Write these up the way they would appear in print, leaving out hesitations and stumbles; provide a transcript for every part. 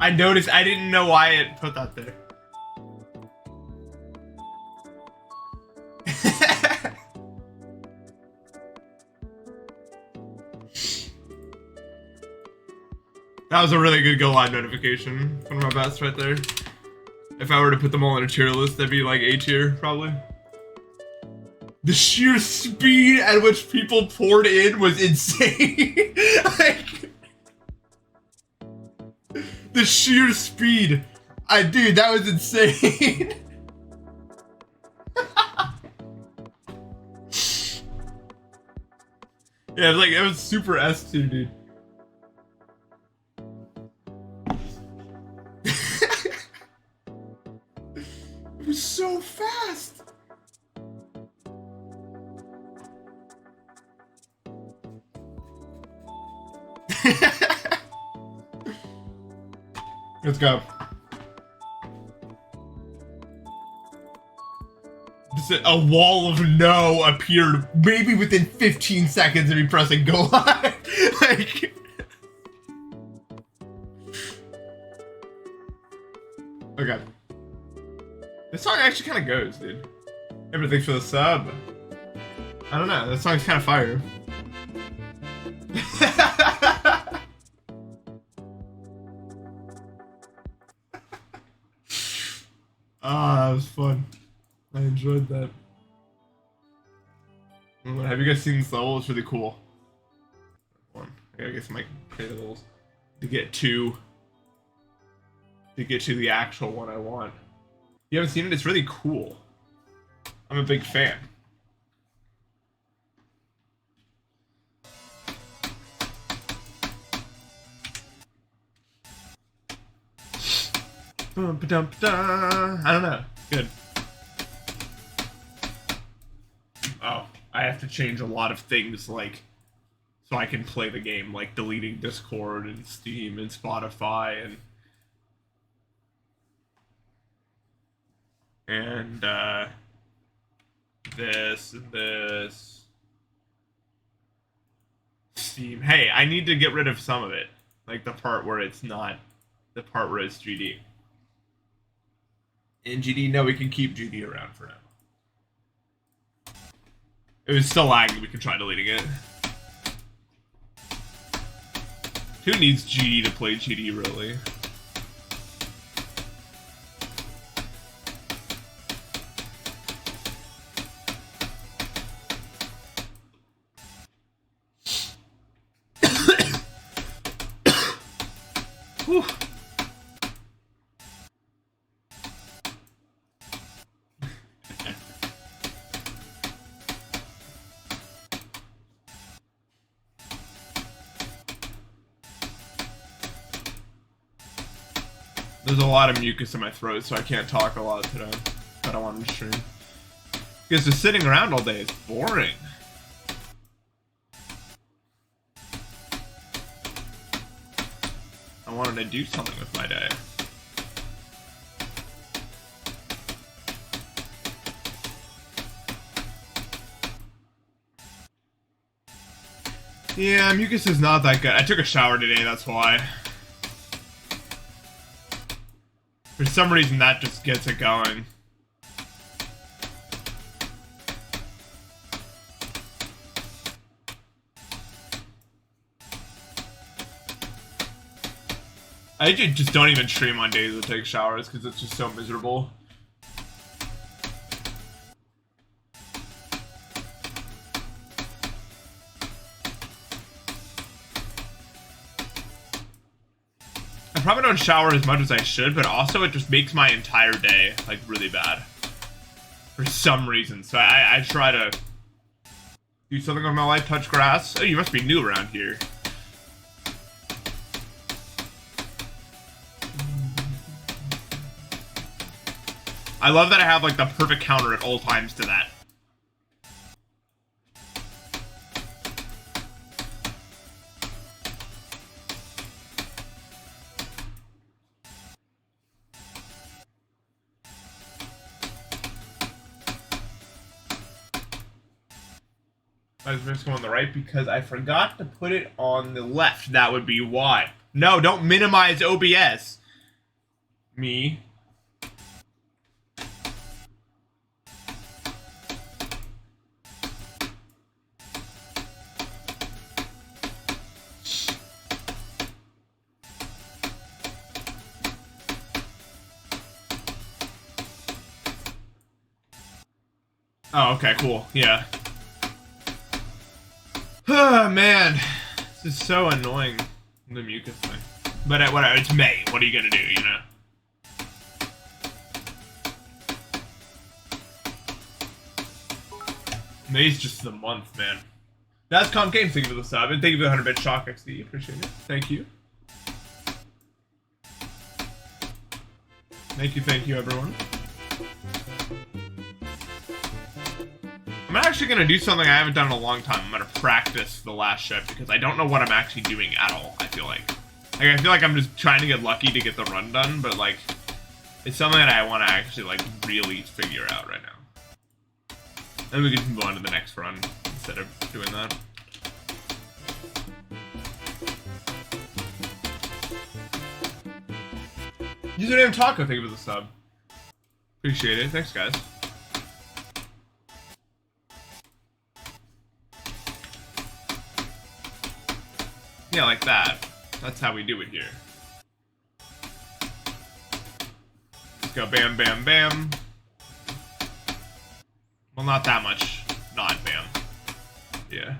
I noticed. I didn't know why it put that there. That was a really good go live notification. One of my best right there. If I were to put them all in a tier list, that'd be like A tier, probably. The sheer speed at which people poured in was insane. Like, the sheer speed. Dude, that was insane. Yeah, it was super S2, dude. It was so fast. Let's go. Just a wall of no appeared maybe within 15 seconds of me pressing go live. Like, okay. This song actually kind of goes, dude. Everything for the sub. I don't know. That song's kind of fire. Ah, that was fun. I enjoyed that. Have you guys seen this level? It's really cool. I gotta get some like levels to get to the actual one I want. You haven't seen it? It's really cool. I'm a big fan. I don't know. Good. Oh, I have to change a lot of things, like, so I can play the game, like deleting Discord and Steam and Spotify and this and this. Steam. Hey, I need to get rid of some of it, like the part where it's not, the part where it's GD. And GD, no, we can keep GD around for now. It was still lagging, we can try deleting it. Who needs GD to play GD, really? Whew. There's a lot of mucus in my throat, so I can't talk a lot today. But I want to stream. Because just sitting around all day is boring. I wanted to do something with my day. Yeah, mucus is not that good. I took a shower today, that's why. For some reason, that just gets it going. I just don't even stream on days that take showers because it's just so miserable. I probably don't shower as much as I should, but also it just makes my entire day, like, really bad. For some reason. So I try to do something with my life, touch grass. Oh, you must be new around here. I love that I have, like, the perfect counter at all times to that. I was just going on the right because I forgot to put it on the left. That would be why. No, don't minimize OBS. Me. Oh, okay, cool. Yeah. Oh, man. This is so annoying, the mucus thing. But whatever, it's May. What are you gonna do, you know? May's just the month, man. That's Calm Games, thank you for the sub, and thank you for the 100-bit shock XD. Appreciate it. Thank you. Thank you, everyone. I'm actually gonna do something I haven't done in a long time. I'm gonna practice the last shift because I don't know what I'm actually doing at all, I feel like. I feel like I'm just trying to get lucky to get the run done, but like, it's something that I want to actually like really figure out right now. Then we can move on to the next run instead of doing that. Username Taco, thank you for the sub. Appreciate it. Thanks, guys. Yeah, like that. That's how we do it here. Let's go bam, bam, bam. Well, not that much. Not bam. Yeah.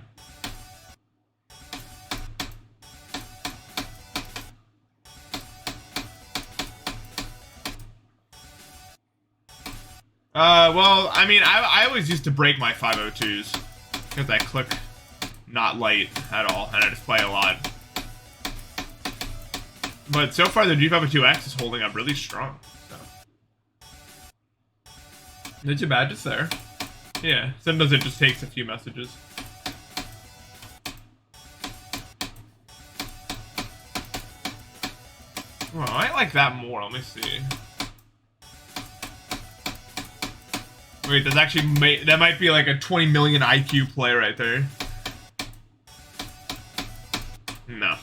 Well, I mean, I always used to break my 502s because I click not light at all, and I just play a lot. But so far, the G502X is holding up really strong. So. Not too bad, just there. Yeah, sometimes it just takes a few messages. Well, I like that more. Let me see. Wait, that's actually that might be like a 20 million IQ play right there. No.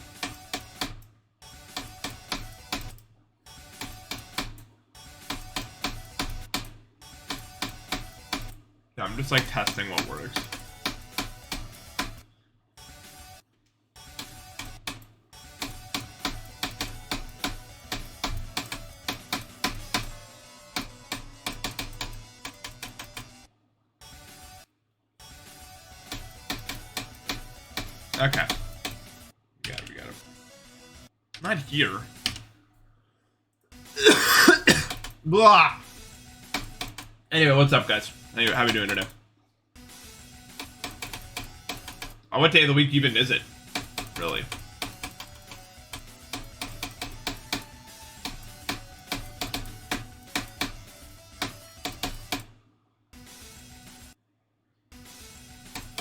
Yeah, I'm just like testing what works. Okay. We got it. Not here. Blah. Anyway, what's up, guys? Anyway, how are we doing today? Oh, what day of the week even is it? Really?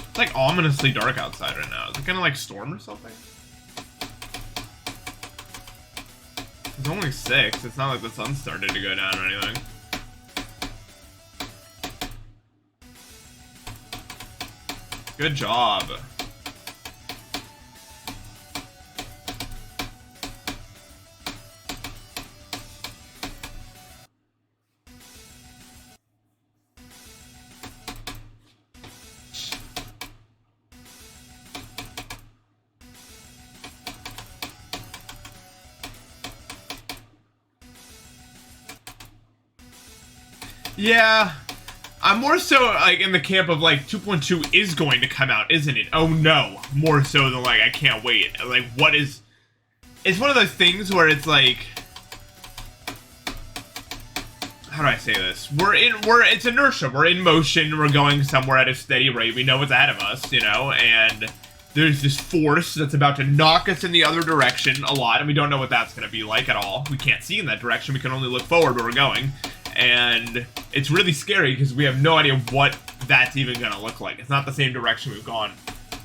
It's like ominously dark outside right now. Is it gonna like storm or something? It's only 6. It's not like the sun started to go down or anything. Good job. Yeah, I'm more so like in the camp of like 2.2 is going to come out, isn't it? Oh no, more so than like I can't wait. Like what is? It's one of those things where it's like, how do I say this? It's inertia. We're in motion. We're going somewhere at a steady rate. We know what's ahead of us, you know, and there's this force that's about to knock us in the other direction a lot, and we don't know what that's going to be like at all. We can't see in that direction. We can only look forward where we're going. And it's really scary because we have no idea what that's even going to look like. It's not the same direction we've gone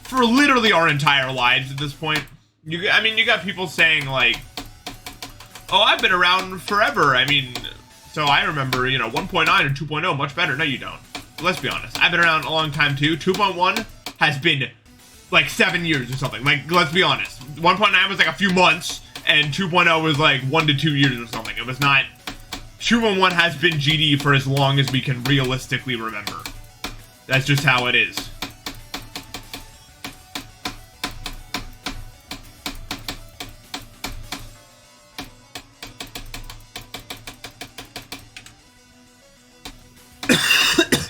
for literally our entire lives at this point. I mean, you got people saying like, oh, I've been around forever. I mean, so I remember, you know, 1.9 or 2.0 much better. No, you don't. Let's be honest. I've been around a long time too. 2.1 has been like 7 years or something. Like, let's be honest. 1.9 was like a few months and 2.0 was like 1 to 2 years or something. It was not 211 has been GD for as long as we can realistically remember. That's just how it is.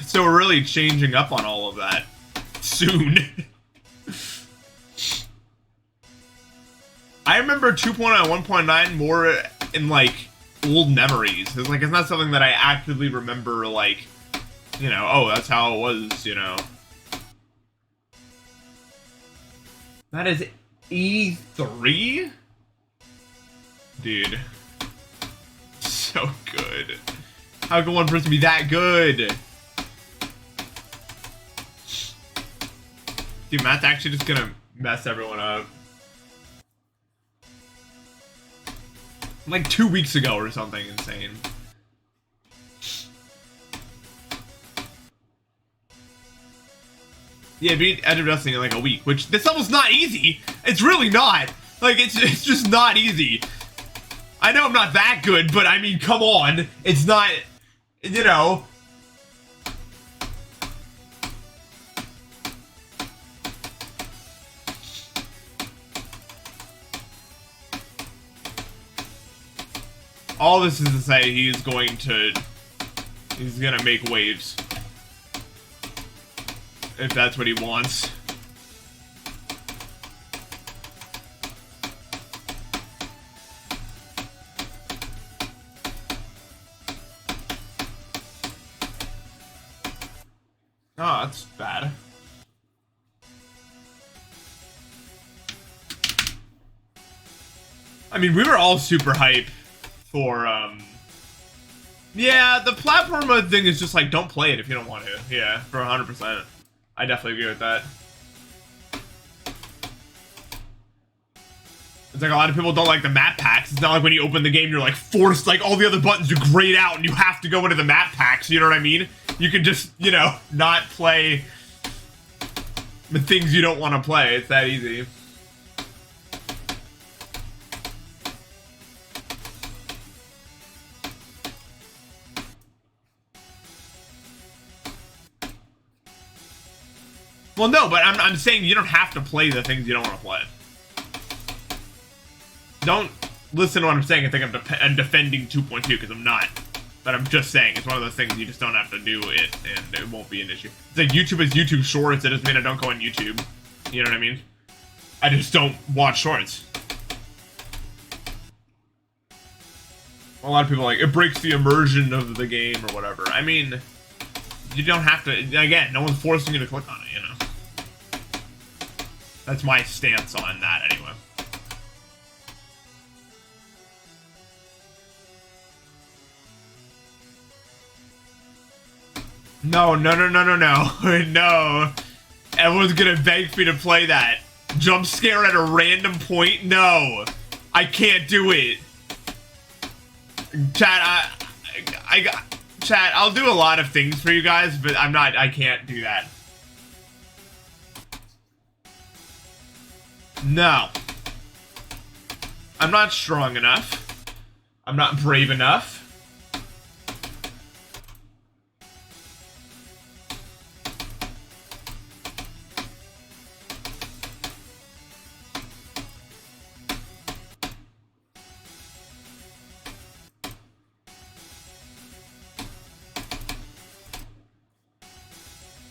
So we're really changing up on all of that soon. I remember 2.0 and 1.9 more in like old memories. It's like it's not something that I actively remember, like, you know, oh, that's how it was, you know. That is E3? Dude. So good. How can one person be that good? Dude, Matt's actually just gonna mess everyone up. Like 2 weeks ago or something insane. Yeah, beat Edge of Destiny in like a week, which this level's not easy. It's really not. Like, it's just not easy. I know I'm not that good, but I mean, come on. It's not, you know. All this is to say he's gonna make waves. If that's what he wants. Oh, that's bad. I mean, we were all super hype for, yeah, the platform mode thing is just like, don't play it if you don't want to. Yeah, for 100%. I definitely agree with that. It's like a lot of people don't like the map packs. It's not like when you open the game, you're like forced, like all the other buttons are grayed out and you have to go into the map packs, you know what I mean? You can just, you know, not play the things you don't want to play. It's that easy. Well, no, but I'm saying you don't have to play the things you don't want to play. Don't listen to what I'm saying and think I'm defending 2.2, because I'm not. But I'm just saying, it's one of those things you just don't have to do it, and it won't be an issue. It's like YouTube is YouTube Shorts, it doesn't mean I don't go on YouTube. You know what I mean? I just don't watch Shorts. A lot of people are like, it breaks the immersion of the game or whatever. I mean, you don't have to, again, no one's forcing you to click on it, you know? That's my stance on that, anyway. No, no, no, no, no, no. No. Everyone's gonna beg for me to play that. Jump scare at a random point? No. I can't do it. Chat, Chat, I'll do a lot of things for you guys, but I can't do that. No. I'm not strong enough. I'm not brave enough.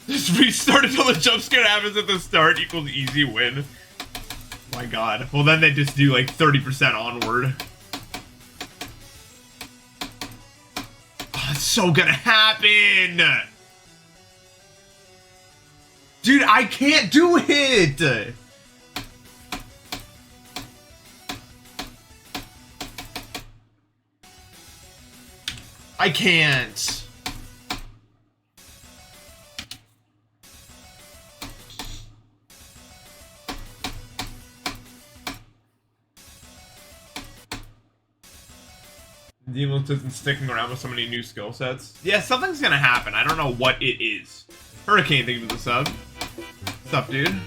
Just restart until the jump scare happens at the start equals easy win. Oh my god. Well, then they just do like 30% onward. Oh, it's so gonna happen! Dude, I can't do it! I can't. Demon isn't sticking around with so many new skill sets. Yeah, something's gonna happen. I don't know what it is. Hurricane, thank you for the sub. What's up, dude?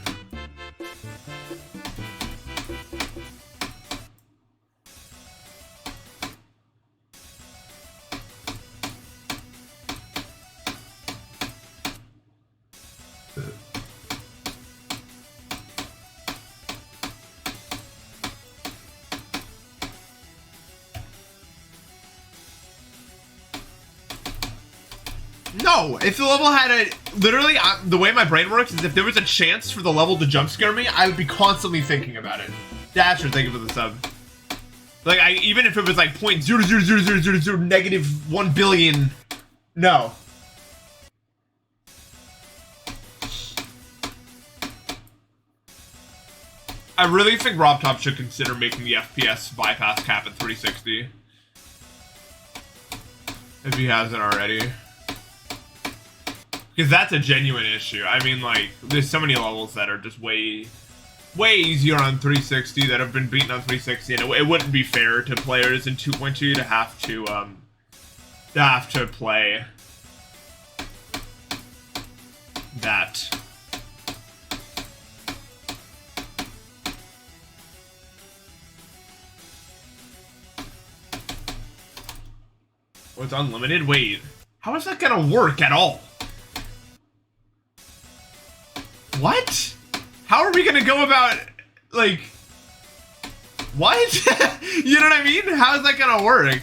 No, if the level had a literally the way my brain works is if there was a chance for the level to jump scare me, I would be constantly thinking about it. Dasher, thank you for the sub. Like even if it was like .0000000 negative 1 billion, no. I really think RobTop should consider making the FPS bypass cap at 360. If he hasn't already. Because that's a genuine issue. I mean, like, there's so many levels that are just way easier on 360 that have been beaten on 360, and it wouldn't be fair to players in 2.2 to have to play that. Oh, it's unlimited? Wait, how is that gonna work at all? What? How are we gonna go about, like, what? You know what I mean? How is that gonna work?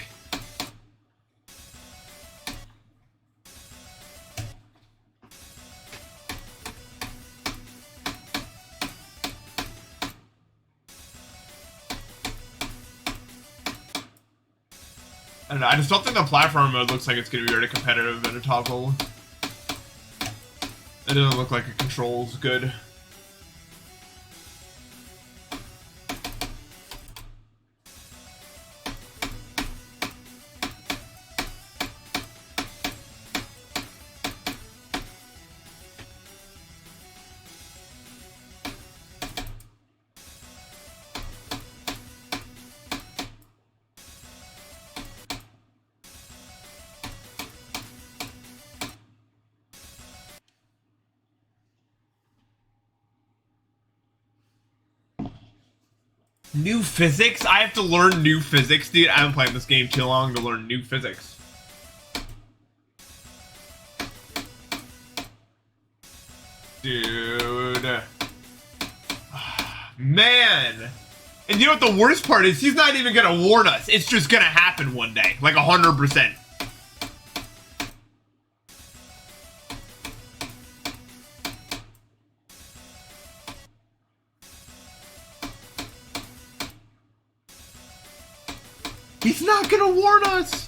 I don't know, I just don't think the platform mode looks like it's gonna be very competitive at a top level. It doesn't look like it controls good. New physics? I have to learn new physics, dude. I haven't played this game too long to learn new physics. Dude. Man. And you know what the worst part is? He's not even gonna warn us. It's just gonna happen one day. Like 100%. He's not gonna warn us.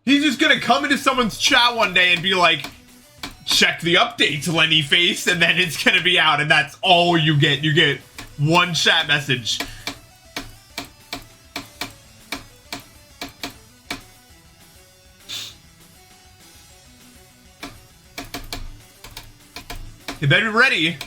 He's just gonna come into someone's chat one day and be like, check the updates, Lenny Face, and then it's gonna be out, and that's all you get. You get one chat message. You better be ready.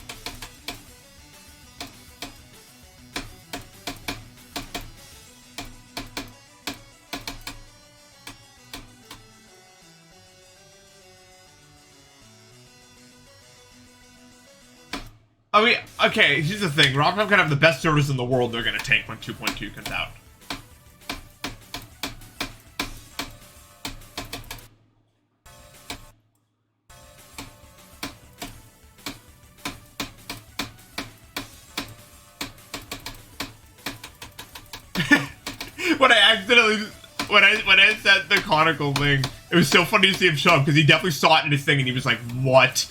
I mean, okay, here's the thing. RobTop can have the best servers in the world they're gonna tank when 2.2 comes out. When I said the conical thing, it was so funny to see him show up because he definitely saw it in his thing and he was like, what?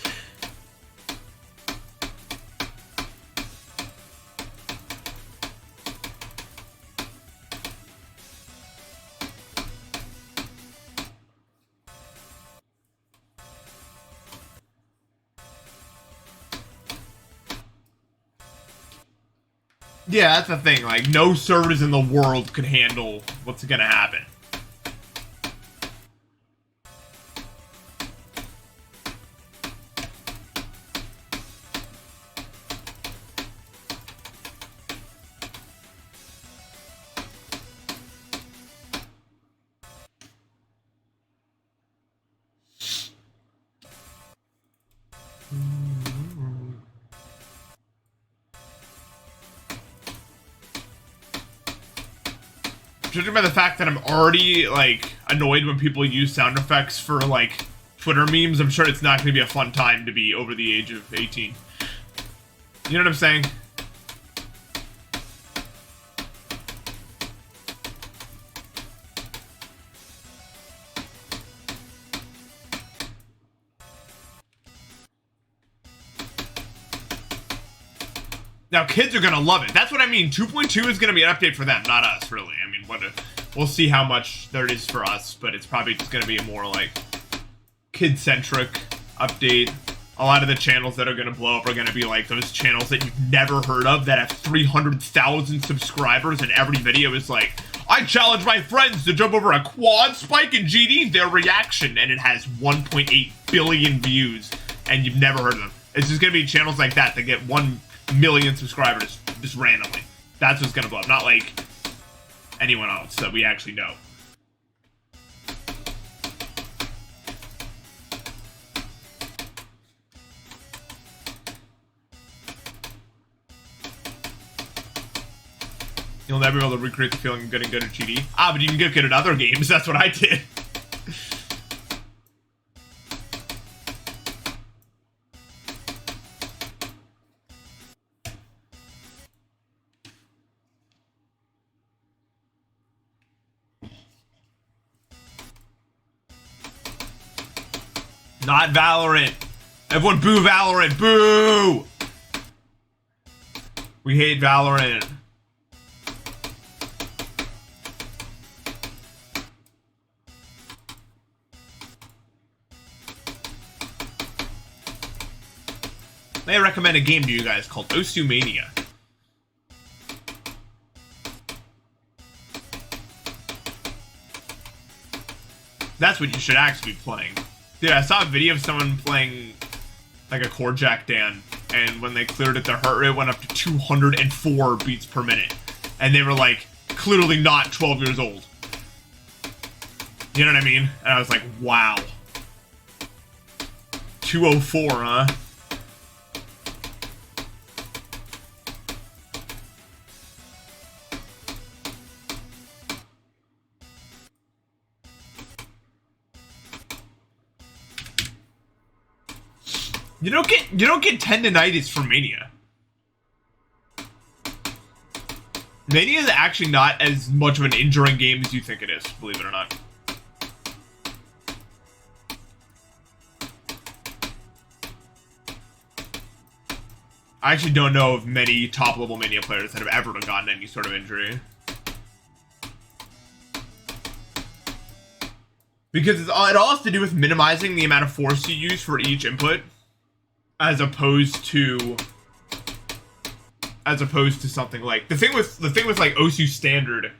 Yeah, that's the thing. Like, no servers in the world could handle what's gonna happen. Judging by the fact that I'm already, like, annoyed when people use sound effects for, like, Twitter memes, I'm sure it's not going to be a fun time to be over the age of 18. You know what I'm saying? Now, kids are gonna love it. That's what I mean. 2.2 is gonna be an update for them, not us, really. I mean, we'll see how much there is for us, but it's probably just gonna be a more, like, kid-centric update. A lot of the channels that are gonna blow up are gonna be, like, those channels that you've never heard of that have 300,000 subscribers, and every video is like, I challenge my friends to jump over a quad spike in GD, their reaction, and it has 1.8 billion views, and you've never heard of them. It's just gonna be channels like that get 1 million subscribers just randomly. That's what's gonna blow up, not like anyone else that we actually know. You'll never be able to recreate the feeling of getting good at GD. Ah, but you can get good at other games. That's what I did. Not Valorant. Everyone boo Valorant. Boo! We hate Valorant. May I recommend a game to you guys called Osu Mania. That's what you should actually be playing. Dude, I saw a video of someone playing like a core jack Dan, and when they cleared it, their heart rate went up to 204 beats per minute. And they were like, clearly not 12 years old. You know what I mean? And I was like, wow. 204, huh? You don't get tendinitis from Mania. Mania is actually not as much of an injuring game as you think it is, believe it or not. I actually don't know of many top-level Mania players that have ever gotten any sort of injury. Because it all has to do with minimizing the amount of force you use for each input. As opposed to something like the thing with like Osu standard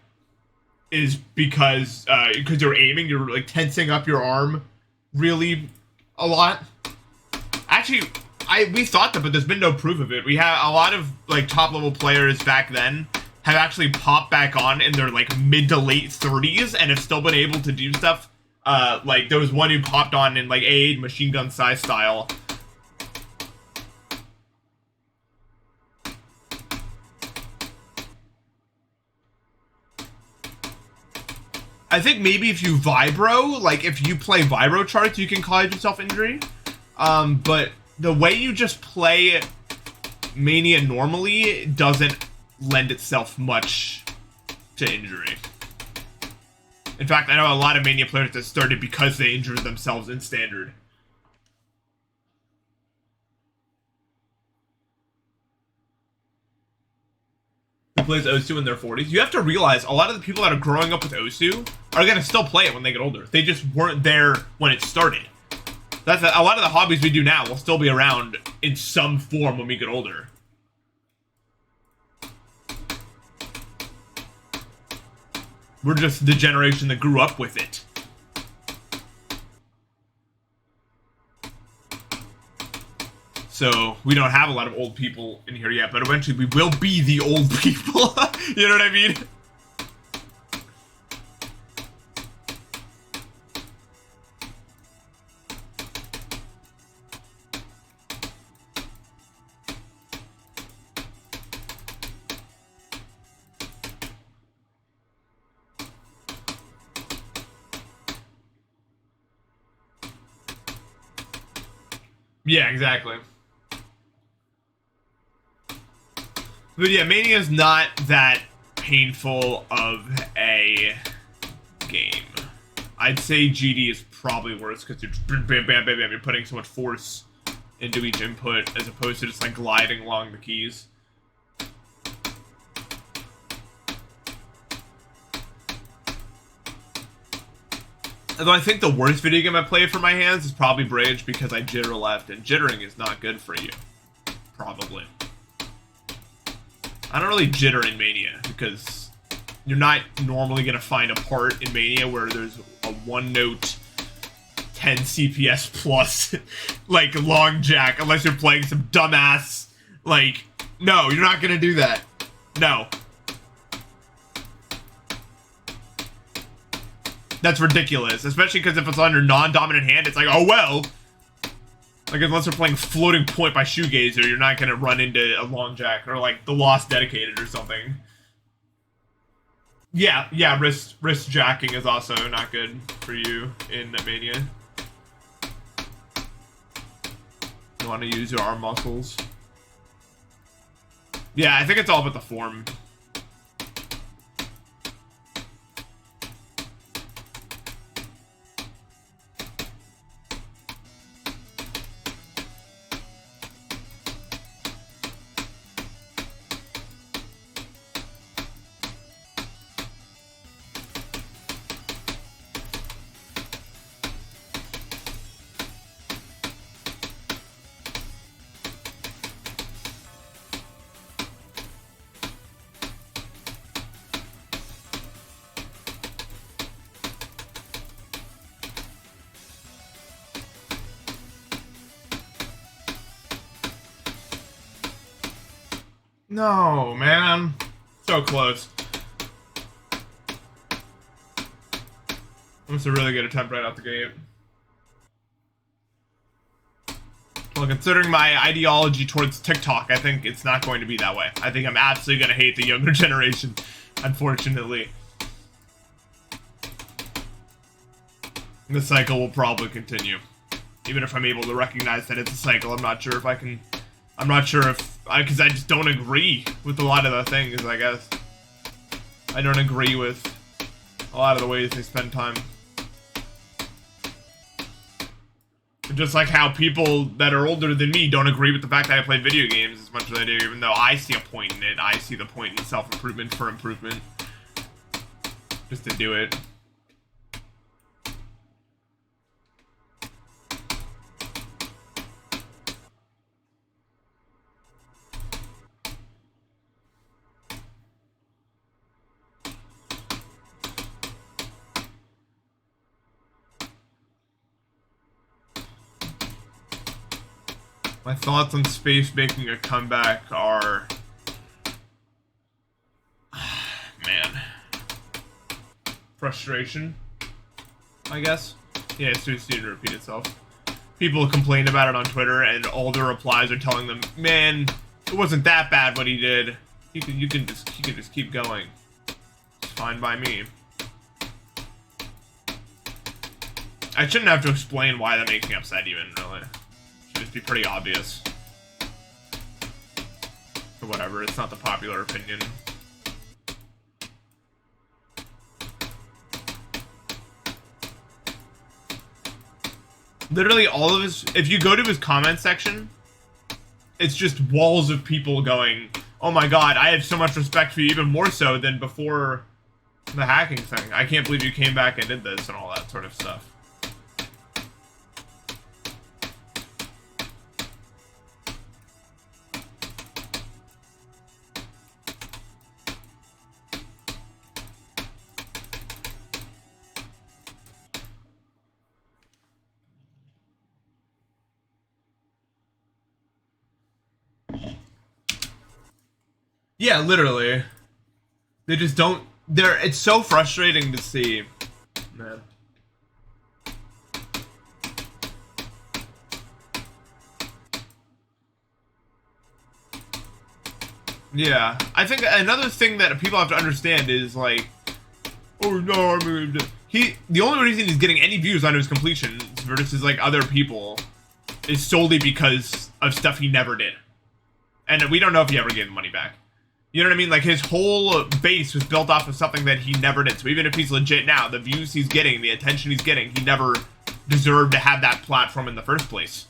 is because you're aiming, you're like tensing up your arm really a lot. Actually, we thought that, but there's been no proof of it. We have a lot of like top level players back then have actually popped back on in their like mid to late 30s and have still been able to do stuff. Like there was one who popped on in like A8 machine gun size style. I think maybe if you vibro, like if you play vibro charts, you can cause yourself injury. But the way you just play Mania normally doesn't lend itself much to injury. In fact, I know a lot of Mania players that started because they injured themselves in standard. Who plays Osu in their 40s? You have to realize a lot of the people that are growing up with Osu are going to still play it when they get older. They just weren't there when it started. That's a lot of the hobbies we do now will still be around in some form when we get older. We're just the generation that grew up with it. So we don't have a lot of old people in here yet, but eventually we will be the old people. You know what I mean? Yeah, exactly. But yeah, Mania is not that painful of a game. I'd say GD is probably worse because you're bam, bam, bam, bam, you're putting so much force into each input as opposed to just like gliding along the keys. Although I think the worst video game I play for my hands is probably Bridge because I jitter left, and jittering is not good for you. Probably. I don't really jitter in Mania because you're not normally going to find a part in Mania where there's a one note 10 CPS plus like long jack unless you're playing some dumbass like no, you're not going to do that. No. That's ridiculous, especially because if it's on your non-dominant hand, it's like, oh well. Like, unless you're playing Floating Point by Shoegazer, you're not going to run into a long jack, or like the Lost Dedicated or something. Yeah, wrist jacking is also not good for you in Mania. You want to use your arm muscles. Yeah, I think it's all about the form. No, man. So close. That's a really good attempt right out the gate. Well, considering my ideology towards TikTok, I think it's not going to be that way. I think I'm absolutely going to hate the younger generation, unfortunately. The cycle will probably continue. Even if I'm able to recognize that it's a cycle, I'm not sure if I can... I'm not sure if... Because I just don't agree with a lot of the things, I guess. I don't agree with a lot of the ways they spend time. Just like how people that are older than me don't agree with the fact that I play video games as much as I do, even though I see a point in it. I see the point in self-improvement for improvement. Just to do it. My thoughts on space making a comeback are... Man. Frustration, I guess. Yeah, it's too soon to repeat itself. People complain about it on Twitter, and all their replies are telling them, man, it wasn't that bad what he did. You can just keep going. It's fine by me. I shouldn't have to explain why that makes me upset even, really. Just be pretty obvious. But whatever, it's not the popular opinion. Literally all of his... If you go to his comment section, it's just walls of people going, oh my god, I have so much respect for you, even more so than before the hacking thing. I can't believe you came back and did this and all that sort of stuff. Yeah, literally. They just don't... It's so frustrating to see. Man. Yeah. I think another thing that people have to understand is, like... Oh, no, I mean... The only reason he's getting any views on his completions versus, like, other people is solely because of stuff he never did. And we don't know if he ever gave the money back. You know what I mean? Like, his whole base was built off of something that he never did. So even if he's legit now, the views he's getting, the attention he's getting, he never deserved to have that platform in the first place.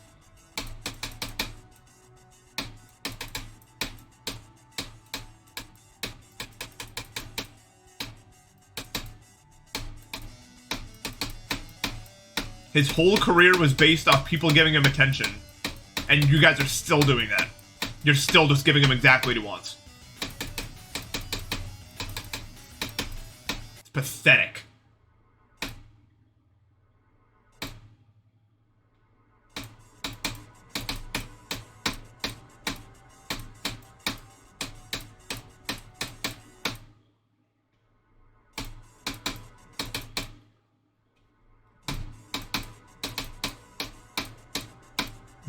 his whole career was based off people giving him attention. And you guys are still doing that. You're still just giving him exactly what he wants. It's pathetic.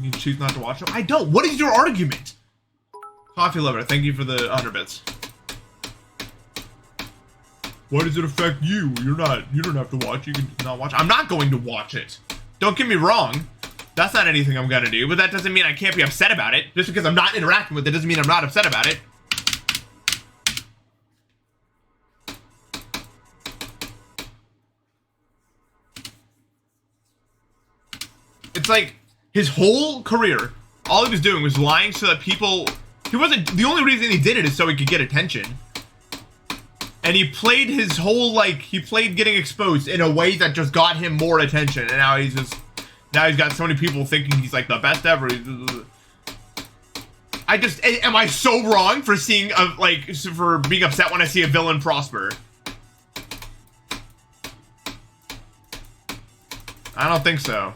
You choose not to watch them? I don't. What is your argument? Coffee lover, thank you for the 100 bits. Why does it affect you? You don't have to watch. You can not watch. I'm not going to watch it. Don't get me wrong. That's not anything I'm gonna do, but that doesn't mean I can't be upset about it. Just because I'm not interacting with it doesn't mean I'm not upset about it. It's like, his whole career, all he was doing was lying so that people... the only reason he did it is so he could get attention. And he played his whole, he played getting exposed in a way that just got him more attention. And now he's got so many people thinking he's, the best ever. Am I so wrong for seeing, for being upset when I see a villain prosper? I don't think so.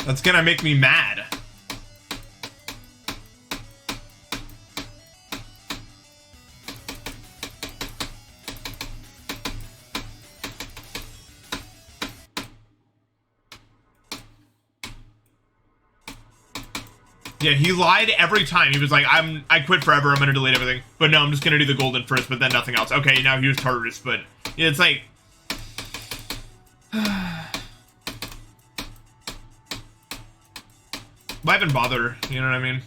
That's gonna make me mad. Yeah, he lied every time. He was like, I quit forever, I'm gonna delete everything. But no, I'm just gonna do the golden first, but then nothing else. Okay, now he was terrorist, but it's like... Why even bother? You know what I mean?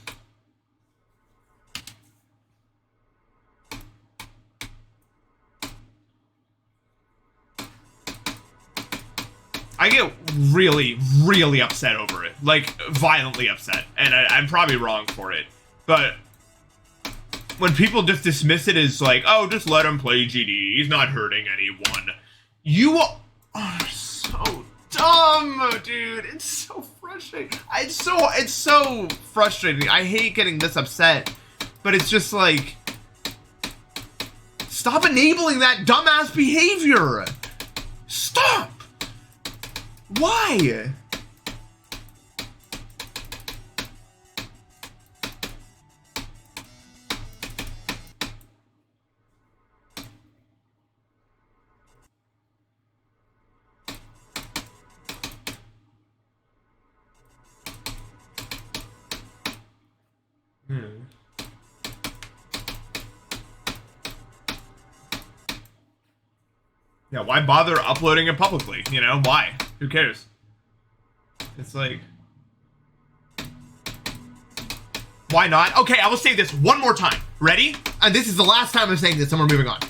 I get really, really upset over it. Violently upset. And I'm probably wrong for it. But when people just dismiss it as oh, just let him play GD. He's not hurting anyone. You are so dumb, dude. It's so frustrating. It's so frustrating. I hate getting this upset, but it's just stop enabling that dumbass behavior. Stop. Why? Yeah, why bother uploading it publicly? You know, why? Who cares? It's why not? Okay, I will say this one more time. Ready? And this is the last time I'm saying this, and we're moving on.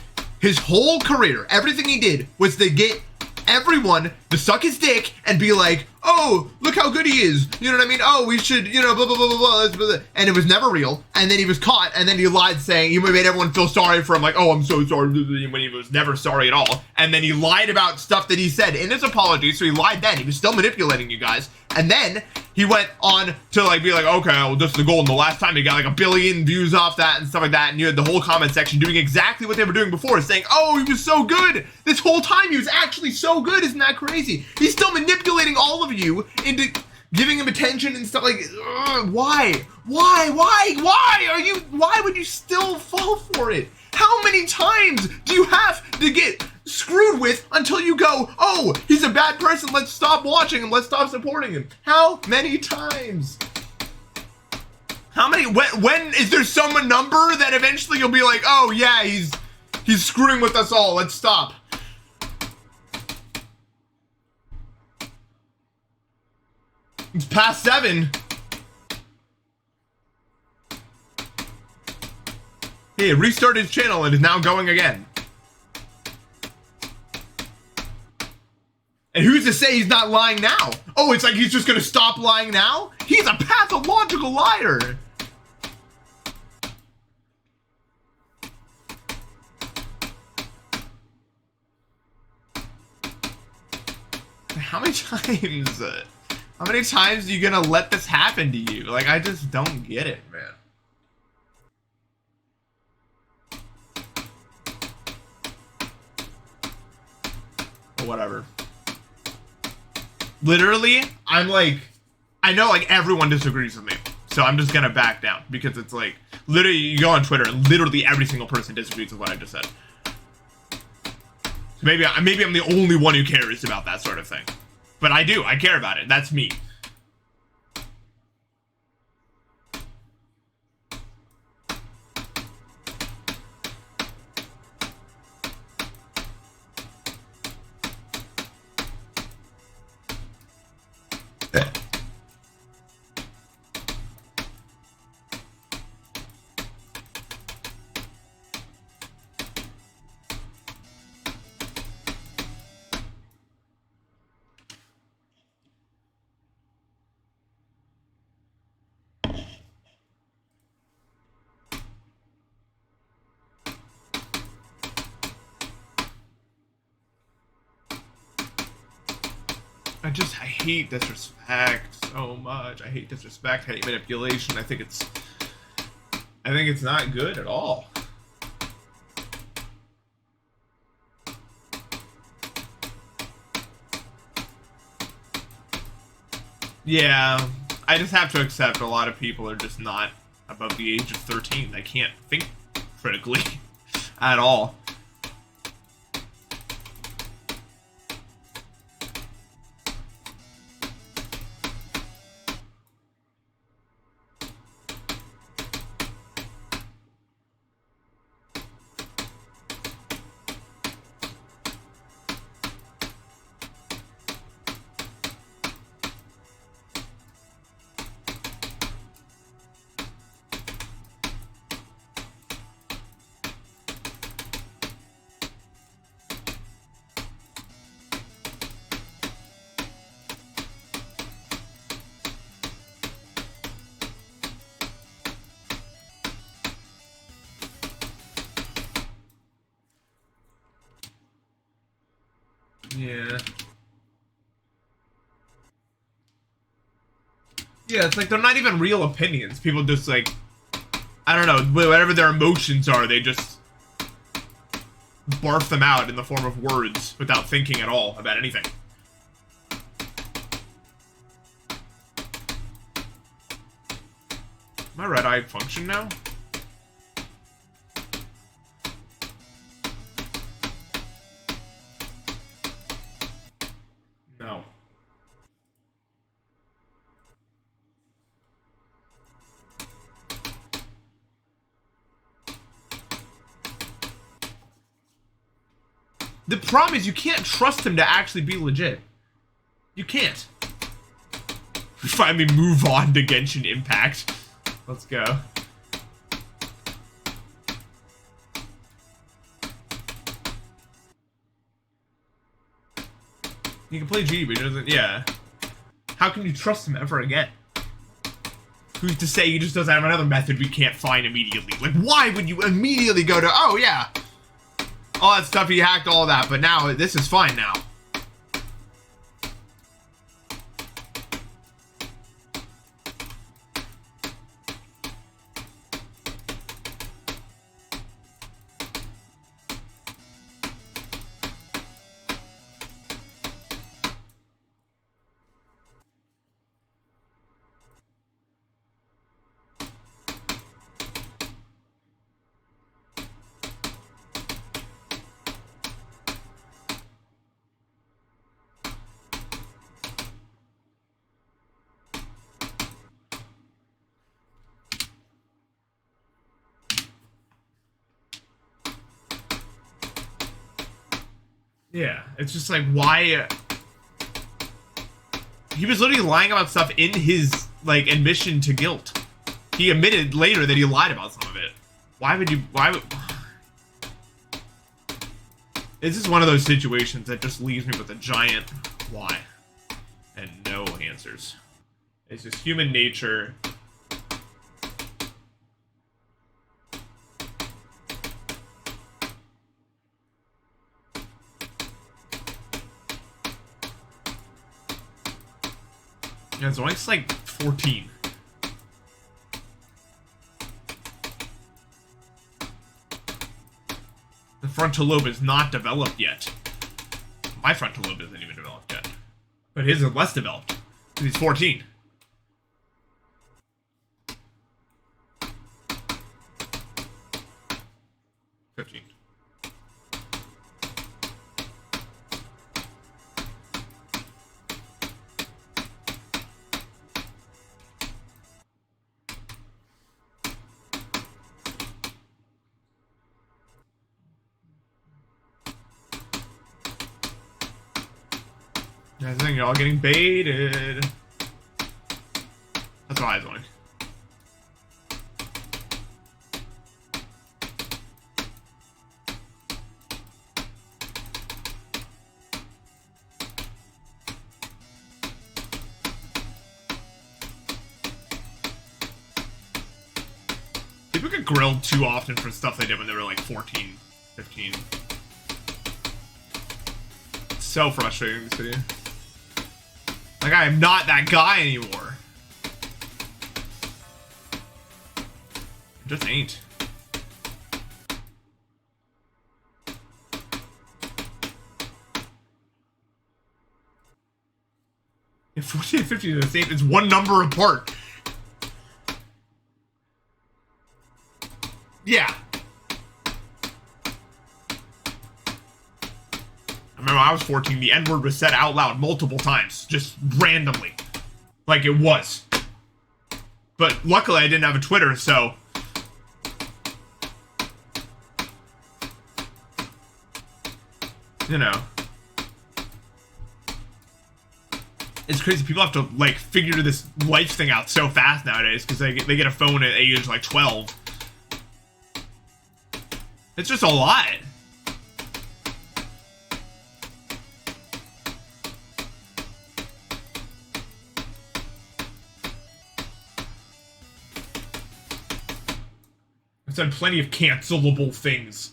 His whole career, everything he did was to get everyone to suck his dick and be like, oh, look how good he is. You know what I mean? Oh, we should, blah, blah, blah, blah, blah, blah. And it was never real. And then he was caught, and then he lied saying, he made everyone feel sorry for him, oh, I'm so sorry, when he was never sorry at all. And then he lied about stuff that he said in his apology, so he lied then. He was still manipulating you guys. And then he went on to be okay, well, this is the goal. And the last time he got 1 billion views off that and stuff like that. And you had the whole comment section doing exactly what they were doing before, saying, oh, he was so good. This whole time he was actually so good. Isn't that crazy? He's still manipulating all of you into giving him attention and stuff why? Why would you still fall for it? How many times do you have to get screwed with until you go, oh, he's a bad person, let's stop watching him, let's stop supporting him? How many times? How many, when is there some number that eventually you'll be oh yeah, he's screwing with us all, let's stop? It's past 7. He restarted his channel and is now going again. And who's to say he's not lying now? Oh, it's he's just gonna stop lying now? He's a pathological liar. How many times? How many times are you gonna let this happen to you? Like, I just don't get it, man. Or whatever. Literally, I'm like, I know like everyone disagrees with me, so I'm just gonna back down because it's like, literally, you go on Twitter and literally every single person disagrees with what I just said. So maybe I'm the only one who cares about that sort of thing. But I do. I care about it. That's me. I hate disrespect so much. I hate disrespect. I hate manipulation. I think it's not good at all. Yeah, I just have to accept a lot of people are just not above the age of 13. They can't think critically at all. Yeah. Yeah, it's like they're not even real opinions. People just like, I don't know, whatever their emotions are, they just barf them out in the form of words without thinking at all about anything. My red eye function now? No. The problem is you can't trust him to actually be legit. You can't. We finally move on to Genshin Impact. Let's go. He can play G, but he doesn't, yeah. How can you trust him ever again? Who's to say he just doesn't have another method we can't find immediately? Like, why would you immediately go to, oh yeah, all that stuff, he hacked all that, but now this is fine now. Yeah, it's just like, why? He was literally lying about stuff in his, like, admission to guilt. He admitted later that he lied about some of it. Why would you, why would... This is one of those situations that just leaves me with a giant why. And no answers. It's just human nature. Yeah, Zoink's like 14. The frontal lobe is not developed yet. My frontal lobe isn't even developed yet. But his is less developed. He's 14. I think you're all getting baited. That's why I was going. People get grilled too often for stuff they did when they were like 14, 15. It's so frustrating in this video. Like, I am not that guy anymore. I just ain't. Yeah, 14 and 15 are the same. It's one number apart. Yeah. I remember when I was 14, the N-word was said out loud multiple times, just randomly. Like it was. But luckily I didn't have a Twitter, so... You know. It's crazy, people have to, like, figure this life thing out so fast nowadays, because they get a phone at age, like, 12. It's just a lot. I've done plenty of cancelable things.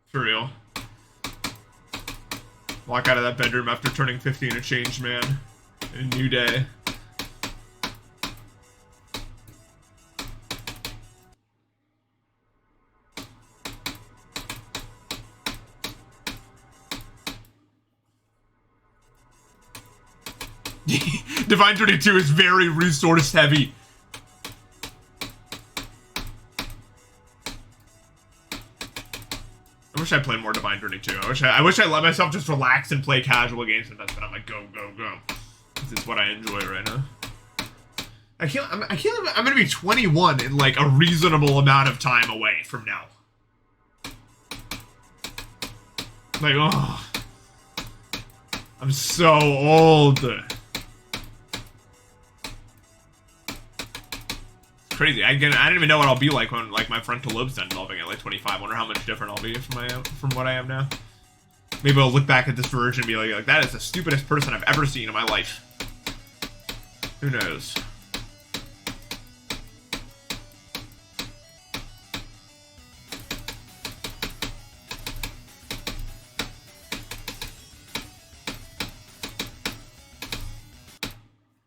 For real. Walk out of that bedroom after turning 50 and a changed man. A new day. Divine 32 is very resource heavy. I wish I played more Divine 32. I wish I let myself just relax and play casual games sometimes, but I'm like, go, go, go. This is what I enjoy right now. I'm gonna be 21 in like a reasonable amount of time away from now. Like, oh. I'm so old. Crazy. I don't even know what I'll be like when like my frontal lobe's done developing at like 25. I wonder how much different I'll be from what I am now. Maybe I'll look back at this version and be like, that is the stupidest person I've ever seen in my life. Who knows?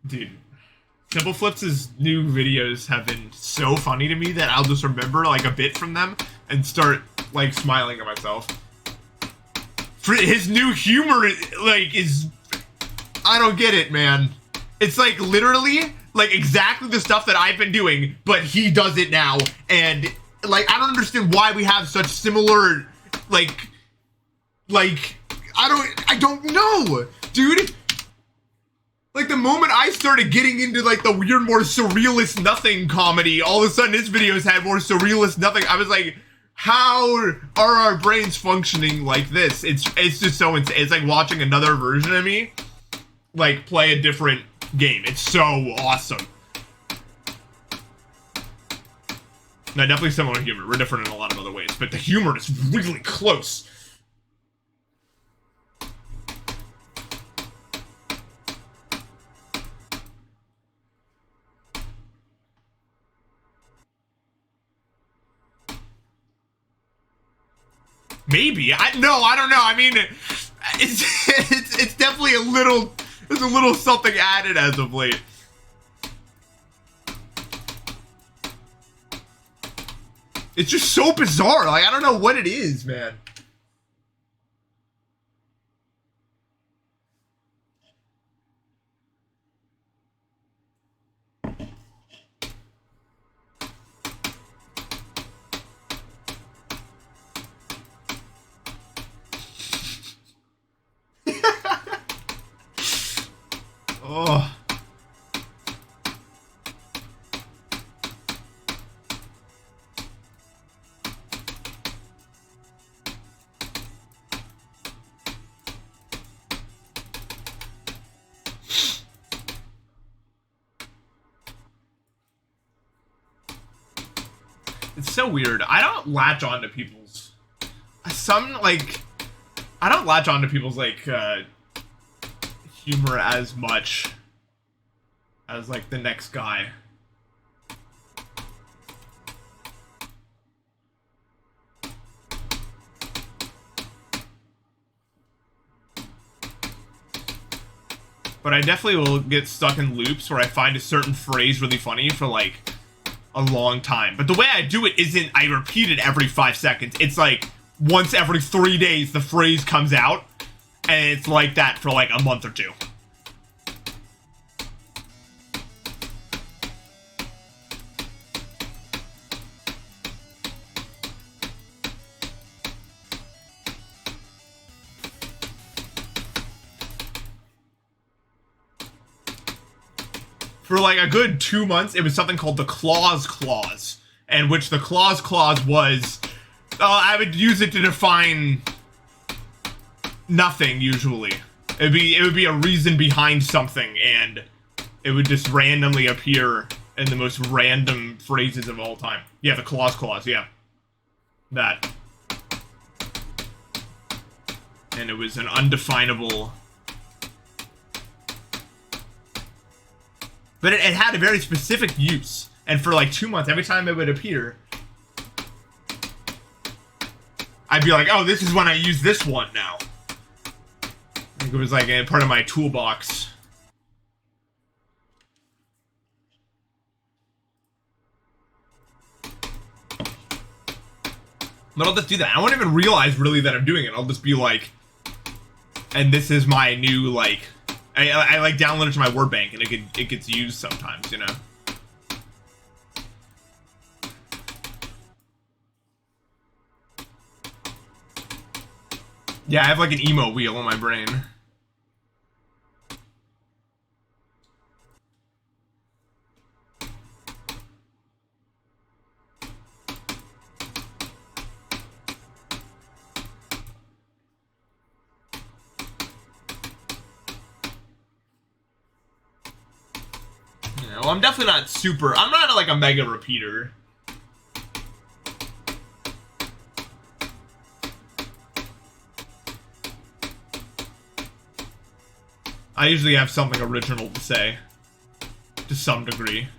Dude. Simple Flips' new videos have been so funny to me that I'll just remember like a bit from them and start like smiling at myself. For his new humor, like, is... I don't get it, man. It's like literally like exactly the stuff that I've been doing, but he does it now. And like, I don't understand why we have such similar, like, I don't know, dude. Like, the moment I started getting into, like, the weird, more surrealist nothing comedy, all of a sudden his videos had more surrealist nothing. I was like, how are our brains functioning like this? It's just so insane. It's like watching another version of me, like, play a different game. It's so awesome. No, definitely similar humor. We're different in a lot of other ways, but the humor is really close. Maybe. I don't know. I mean, it's definitely there's a little something added as of late. It's just so bizarre. Like, I don't know what it is, man. Oh. It's so weird. I don't latch on to people's I don't latch on to people's humor as much as like the next guy. But I definitely will get stuck in loops where I find a certain phrase really funny for like a long time. But the way I do it isn't I repeat it every 5 seconds. It's like once every 3 days the phrase comes out, and it's like that for like a month or two. For like a good 2 months, it was something called the clause, and which the clause was, I would use it to define nothing usually. It would be a reason behind something, and it would just randomly appear in the most random phrases of all time. Yeah, the clause, yeah. That. And it was an undefinable... But it had a very specific use. And for like 2 months, every time it would appear, I'd be like, oh, this is when I use this one now. I think it was like a part of my toolbox. But I'll just do that. I won't even realize really that I'm doing it. I'll just be like, and this is my new like... I like download it to my word bank, and it gets used sometimes, you know. Yeah, I have like an emo wheel on my brain. Well, I'm definitely not super... I'm not like a mega repeater. I usually have something original to say. To some degree.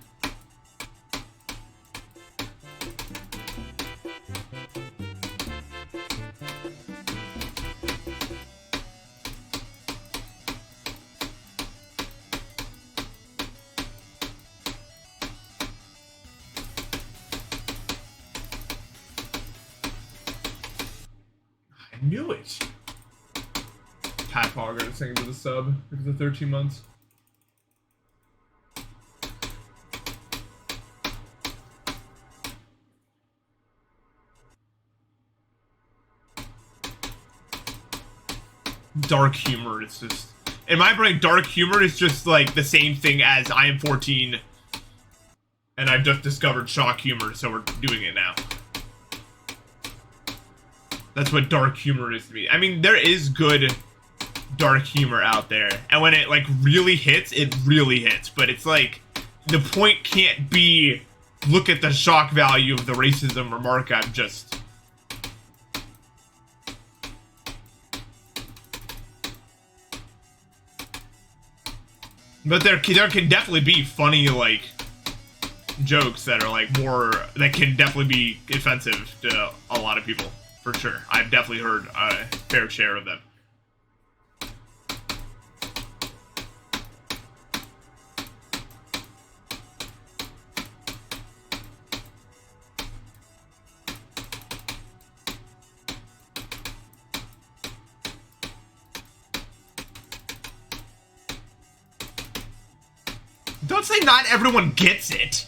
I knew it. Pat Hogger is singing to the sub because of 13 months. Dark humor is just... In my brain, dark humor is just like the same thing as I am 14 and I've just discovered shock humor, so we're doing it now. That's what dark humor is to me. I mean, there is good dark humor out there, and when it like really hits, it really hits. But it's like, the point can't be, look at the shock value of the racism remark I'm just... But there can definitely be funny, like, jokes that are, like, more... that can definitely be offensive to a lot of people. for sure. I've definitely heard a fair share of them. Don't say not everyone gets it.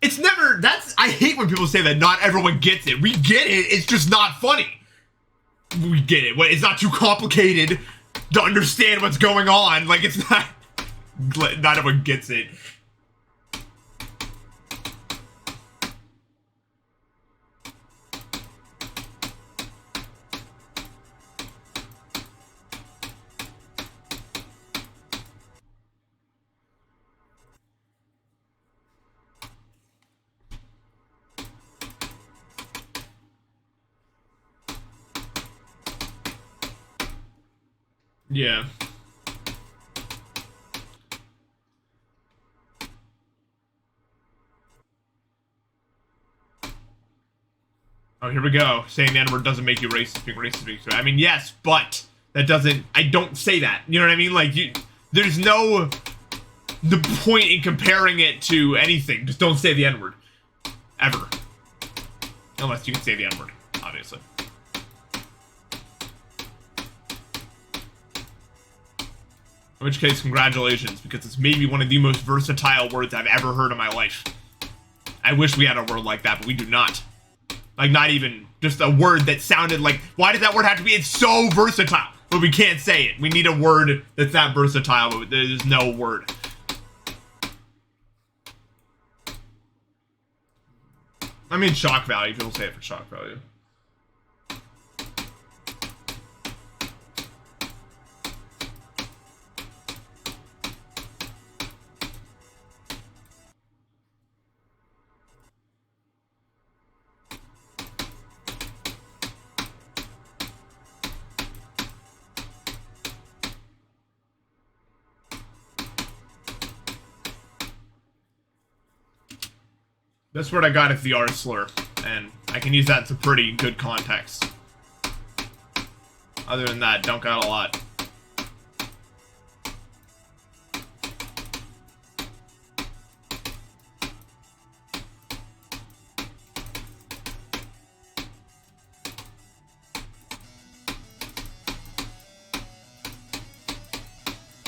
It's never, I hate when people say that not everyone gets it. We get it, it's just not funny. We get it. It's not too complicated to understand what's going on. Like, it's not everyone gets it. Yeah. Oh, here we go. Saying the N-word doesn't make you racist. Being racist makes you. I mean, yes, but that doesn't. I don't say that. You know what I mean? Like, there's no the point in comparing it to anything. Just don't say the N-word ever, unless you can say the N-word, obviously. In which case, congratulations, because it's maybe one of the most versatile words I've ever heard in my life. I wish we had a word like that, but we do not. Like, not even just a word that sounded like, why does that word have to be? It's so versatile, but we can't say it. We need a word that's that versatile, but there's no word. I mean, shock value. People say it for shock value. This word I got is the R slur, and I can use that in some pretty good context. Other than that, don't got a lot.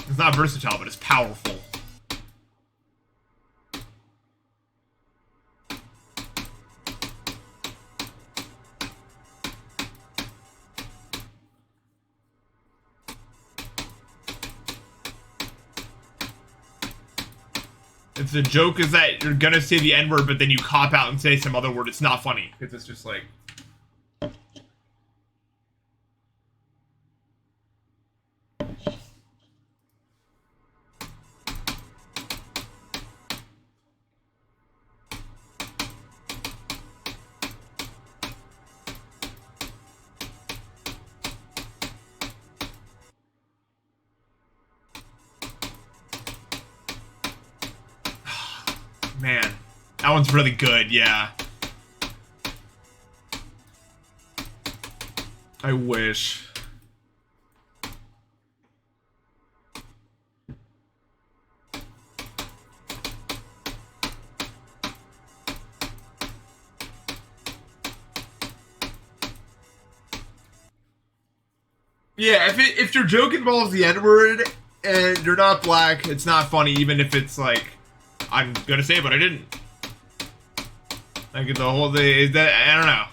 It's not versatile, but it's powerful. If the joke is that you're gonna say the N-word, but then you cop out and say some other word, it's not funny. Because it's just like... Man, that one's really good, yeah. I wish. Yeah, if your joke involves the N-word and you're not black, it's not funny, even if it's like, I'm gonna say it, but I didn't. Like, the whole thing is that, I don't know.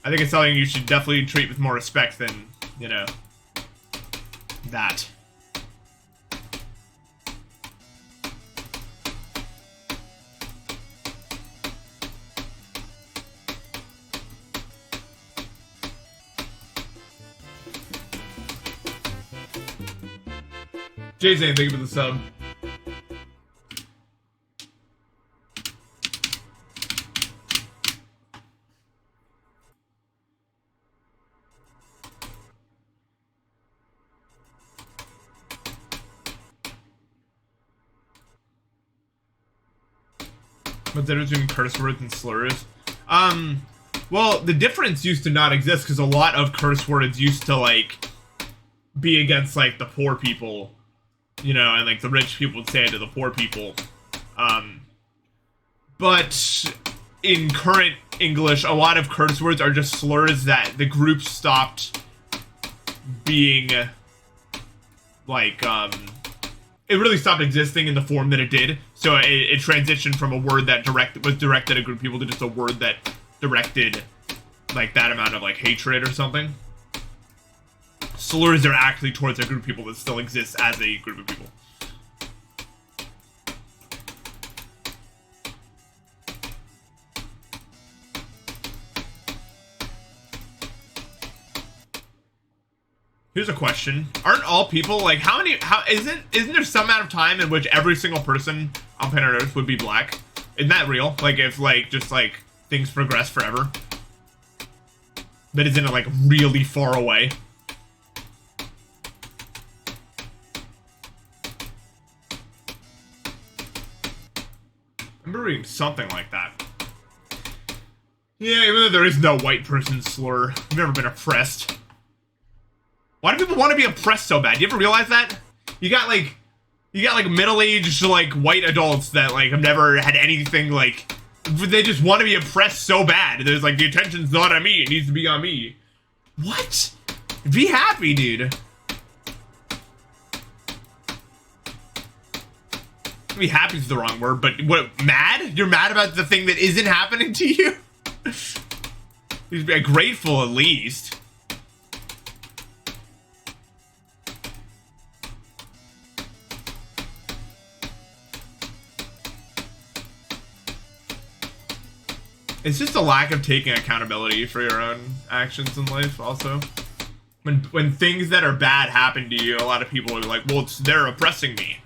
I think it's something you should definitely treat with more respect than, you know, that. Jay saying thank you for the sub. What's the difference between curse words and slurs? Well, the difference used to not exist because a lot of curse words used to, like, be against, like, the poor people, you know, and, like, the rich people would say it to the poor people. But in current English, a lot of curse words are just slurs that the group stopped being, like, it really stopped existing in the form that it did. So it transitioned from a word that was directed at a group of people to just a word that directed, like, that amount of, like, hatred or something. Slurs are actually towards a group of people that still exists as a group of people. Here's a question. Aren't all people, like, isn't there some amount of time in which every single person on planet Earth would be black? Isn't that real? Like, if, like, just, like, things progress forever? But isn't it, like, really far away? I remember reading something like that. Yeah, even though there is no white person slur, I've never been oppressed. Why do people want to be oppressed so bad? You ever realize that? You got like middle-aged, like, white adults that, like, have never had anything, like, they just want to be oppressed so bad. There's, like, the attention's not on me, it needs to be on me. What? Be happy, dude. Be happy is the wrong word, but what, mad? You're mad about the thing that isn't happening to you? You should be grateful, at least. It's just a lack of taking accountability for your own actions in life, also. When things that are bad happen to you, a lot of people are like, well, they're oppressing me.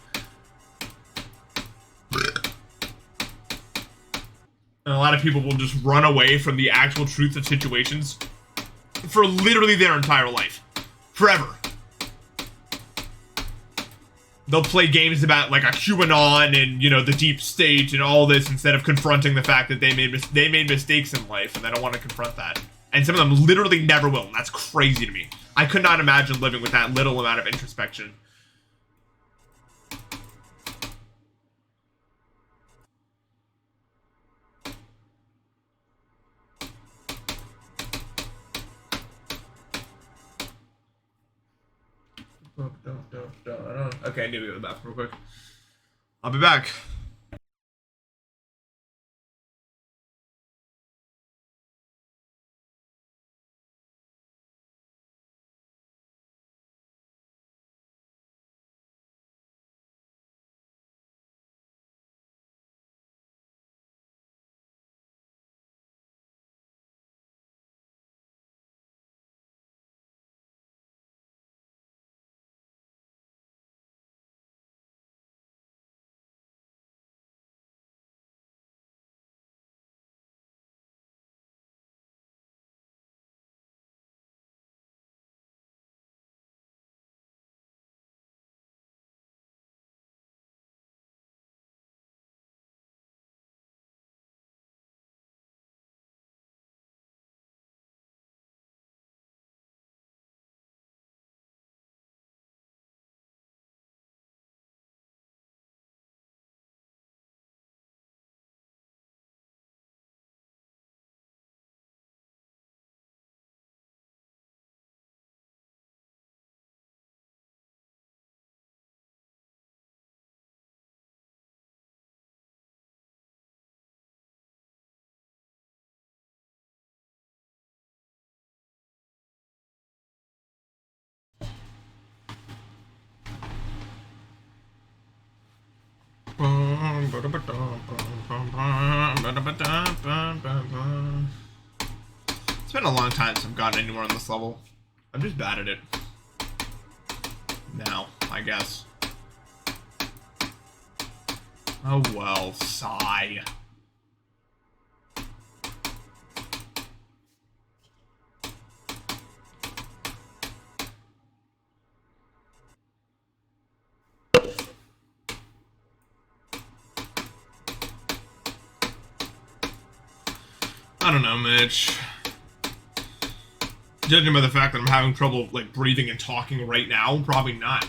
And a lot of people will just run away from the actual truth of situations for literally their entire life. Forever. They'll play games about, like, a QAnon and, you know, the deep state and all this instead of confronting the fact that they made mistakes in life and they don't want to confront that. And some of them literally never will, and that's crazy to me. I could not imagine living with that little amount of introspection. Okay, I need to go to the bathroom real quick. I'll be back. It's been a long time since I've gotten anywhere on this level. I'm just bad at it. Now, I guess. Oh well, sigh. I don't know, Mitch. Judging by the fact that I'm having trouble, like, breathing and talking right now, probably not.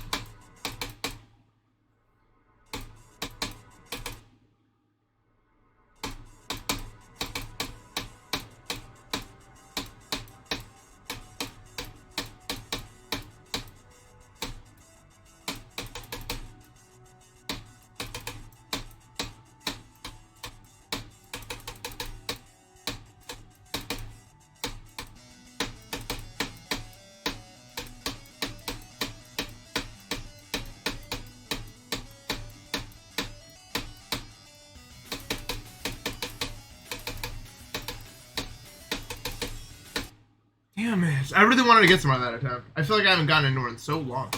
Damn it. I really wanted to get some of that attempt. I feel like I haven't gotten anywhere in so long.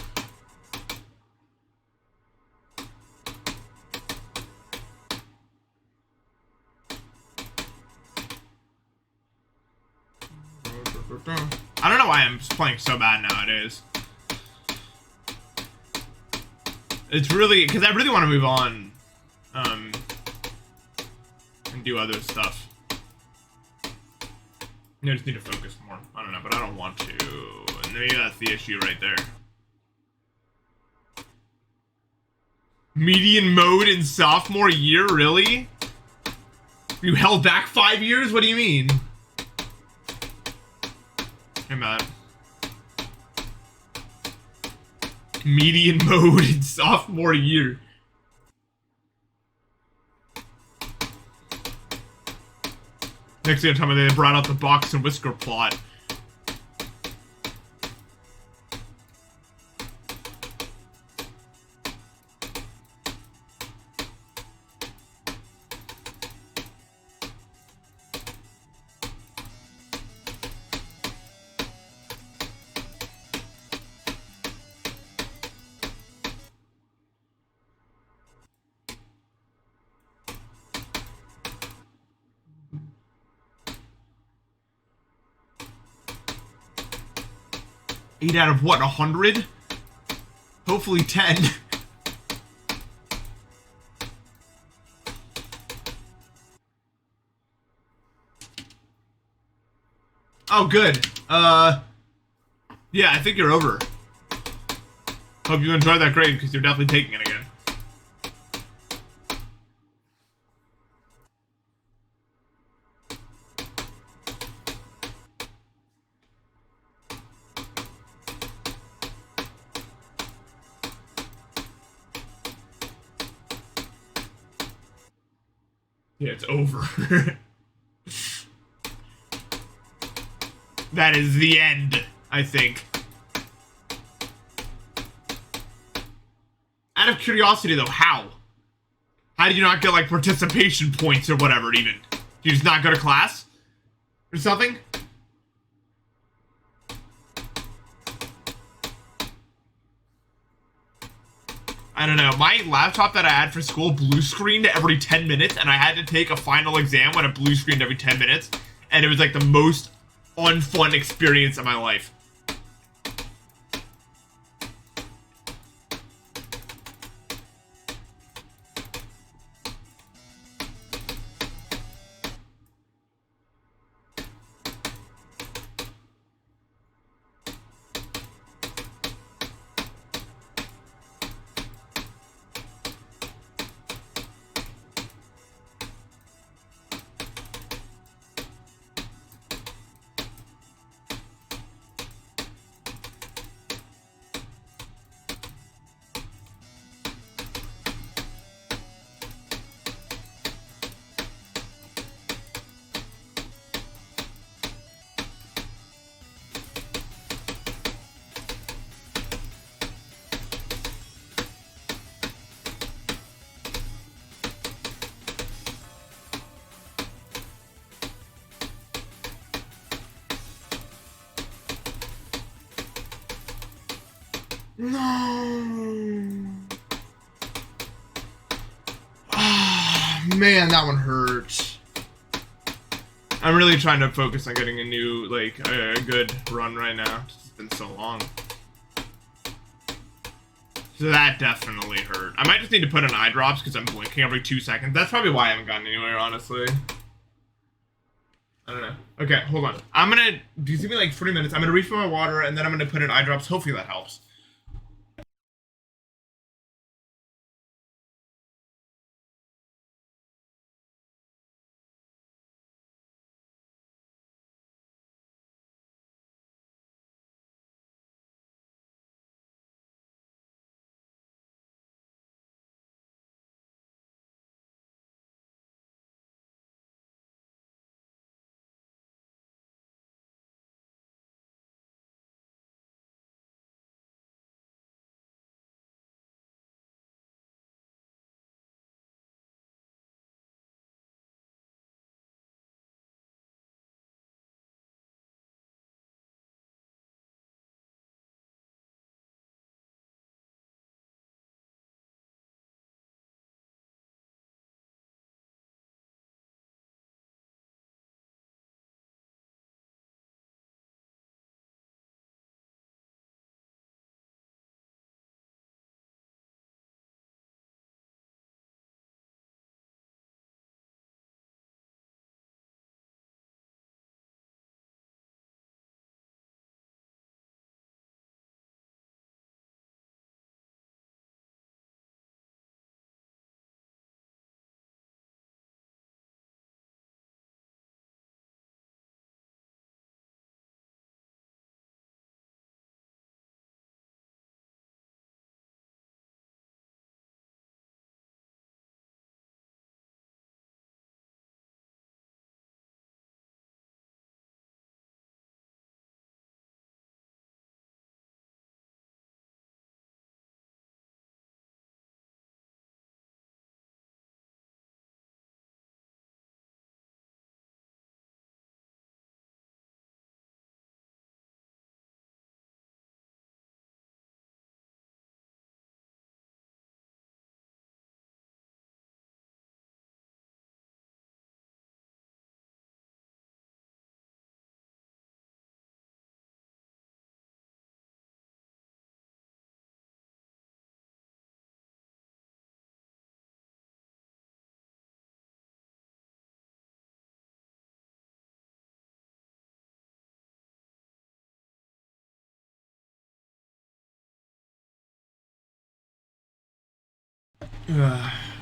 I don't know why I'm playing so bad nowadays. It's really... because I really want to move on. And do other stuff. I just need to focus more. I don't know, but I don't want to. And maybe that's the issue right there. Median mode in sophomore year? Really? You held back 5 years? What do you mean? Hey, Matt. Median mode in sophomore year. Next thing, tell me they brought out the box and whisker plot. Eight out of what, 100? Hopefully 10. Oh, good. Yeah, I think you're over. Hope you enjoyed that grade, because you're definitely taking it again. Yeah, it's over. That is the end, I think. Out of curiosity, though, how? How did you not get, like, participation points or whatever, even? Did you just not go to class? Or something? I don't know. My laptop that I had for school blue screened every 10 minutes, and I had to take a final exam when it blue screened every 10 minutes, and it was like the most unfun experience of my life. No. Ah, man, that one hurts. I'm really trying to focus on getting a new, like, a good run right now. It's been so long. So that definitely hurt. I might just need to put in eye drops because I'm blinking every 2 seconds. That's probably why I haven't gotten anywhere, honestly. I don't know. Okay, hold on. I'm gonna give me like 40 minutes. I'm gonna refill my water and then I'm gonna put in eye drops. Hopefully that helps.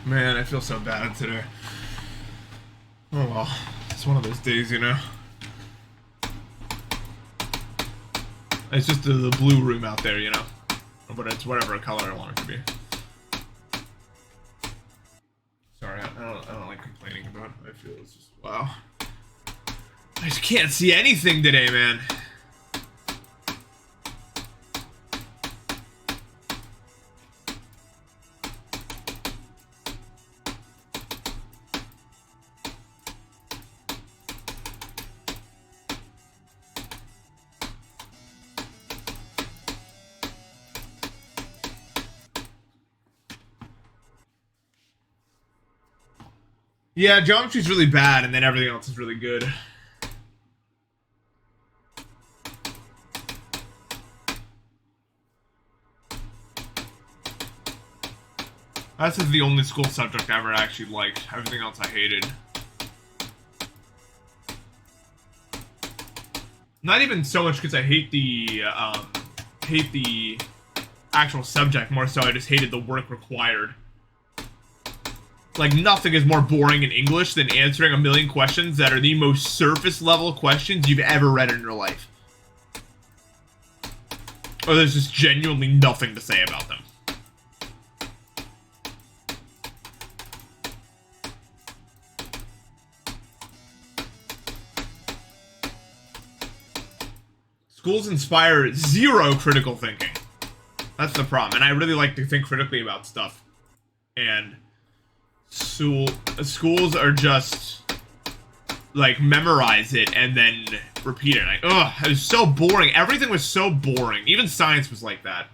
Man, I feel so bad today. Oh well, it's one of those days, you know. It's just the blue room out there, you know. But it's whatever color I want it to be. Sorry, I don't like complaining about how I feel. It's just, wow. I just can't see anything today, man. Yeah, geometry's really bad, and then everything else is really good. That's just the only school subject I ever actually liked. Everything else I hated. Not even so much because I hate the actual subject, more so I just hated the work required. Like, nothing is more boring in English than answering a million questions that are the most surface level questions you've ever read in your life. Or there's just genuinely nothing to say about them. Schools inspire zero critical thinking. That's the problem. And I really like to think critically about stuff. And schools are just like memorize it and then repeat it. Like, ugh, it was so boring. Everything was so boring. Even science was like that.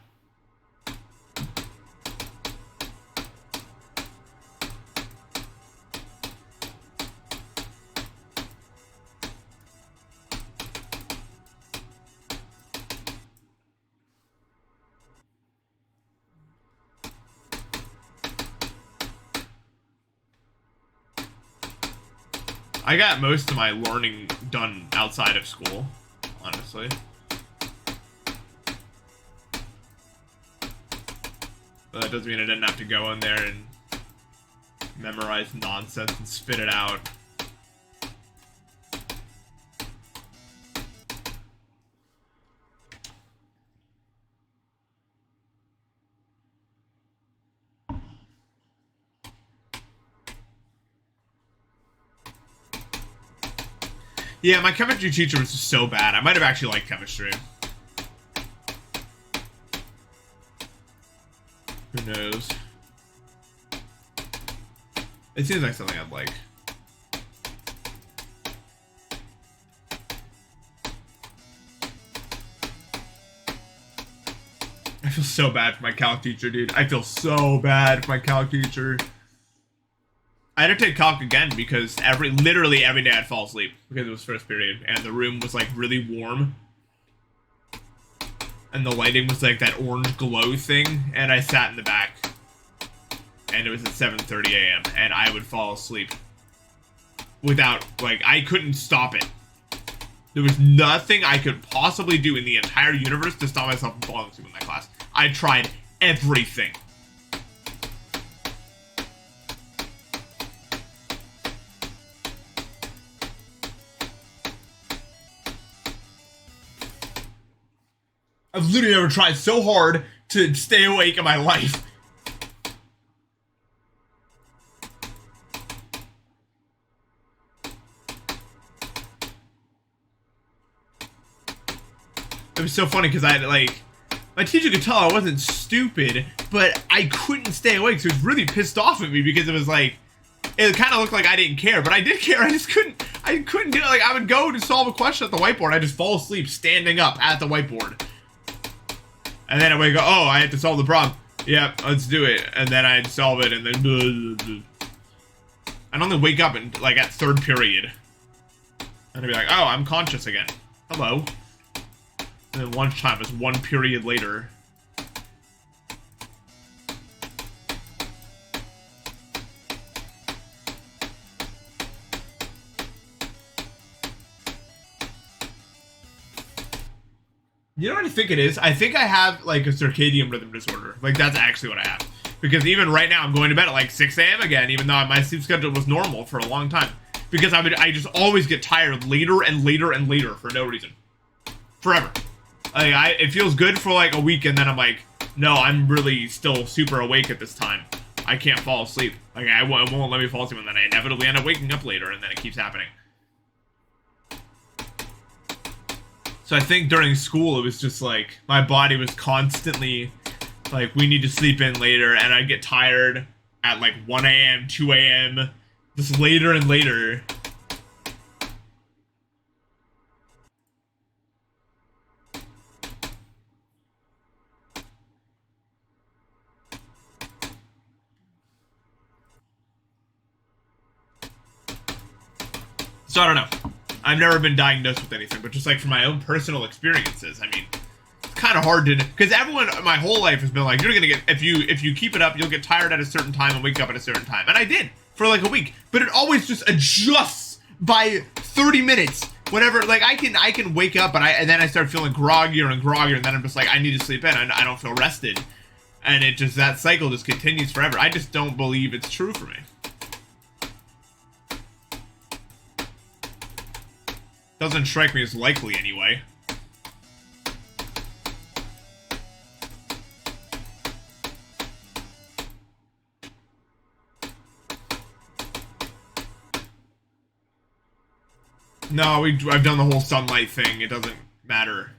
I got most of my learning done outside of school, honestly. But that doesn't mean I didn't have to go in there and memorize nonsense and spit it out. Yeah, my chemistry teacher was just so bad. I might have actually liked chemistry. Who knows? It seems like something I'd like. I feel so bad for my calc teacher, dude. I feel so bad for my calc teacher. I had to take calc again because literally every day I'd fall asleep because it was first period and the room was like really warm. And the lighting was like that orange glow thing, and I sat in the back. And it was at 7:30 a.m. and I would fall asleep without, like, I couldn't stop it. There was nothing I could possibly do in the entire universe to stop myself from falling asleep in that class. I tried everything. I've literally never tried so hard to stay awake in my life. It was so funny because my teacher could tell I wasn't stupid, but I couldn't stay awake, so he was really pissed off at me because it was like, it kind of looked like I didn't care, but I did care. I couldn't do it. Like, I would go to solve a question at the whiteboard, I'd just fall asleep standing up at the whiteboard. And then I would go, oh, I have to solve the problem. Yep, let's do it. And then I'd solve it, and then blah, blah, blah. I'd only wake up in, like, at third period. And I'd be like, oh, I'm conscious again. Hello. And then lunchtime is 1 period later. You know what I think it is? I think I have, like, a circadian rhythm disorder. Like, that's actually what I have. Because even right now, I'm going to bed at, like, 6 a.m. again, even though my sleep schedule was normal for a long time. Because I just always get tired later and later and later for no reason. Forever. Like, it feels good for, like, a week, and then I'm like, no, I'm really still super awake at this time. I can't fall asleep. Like, it won't let me fall asleep, and then I inevitably end up waking up later, and then it keeps happening. So I think during school, it was just like, my body was constantly like, we need to sleep in later, and I'd get tired at like 1 a.m., 2 a.m., just later and later. So I don't know. I've never been diagnosed with anything, but just like from my own personal experiences, I mean, it's kind of hard to, because everyone, my whole life has been like, you're gonna get, if you keep it up, you'll get tired at a certain time and wake up at a certain time, and I did for like a week, but it always just adjusts by 30 minutes. Whatever, like I can wake up, and then I start feeling groggier and groggier, and then I'm just like, I need to sleep in, I don't feel rested, and it just, that cycle just continues forever. I just don't believe it's true for me. Doesn't strike me as likely, anyway. No, I've done the whole sunlight thing. It doesn't matter.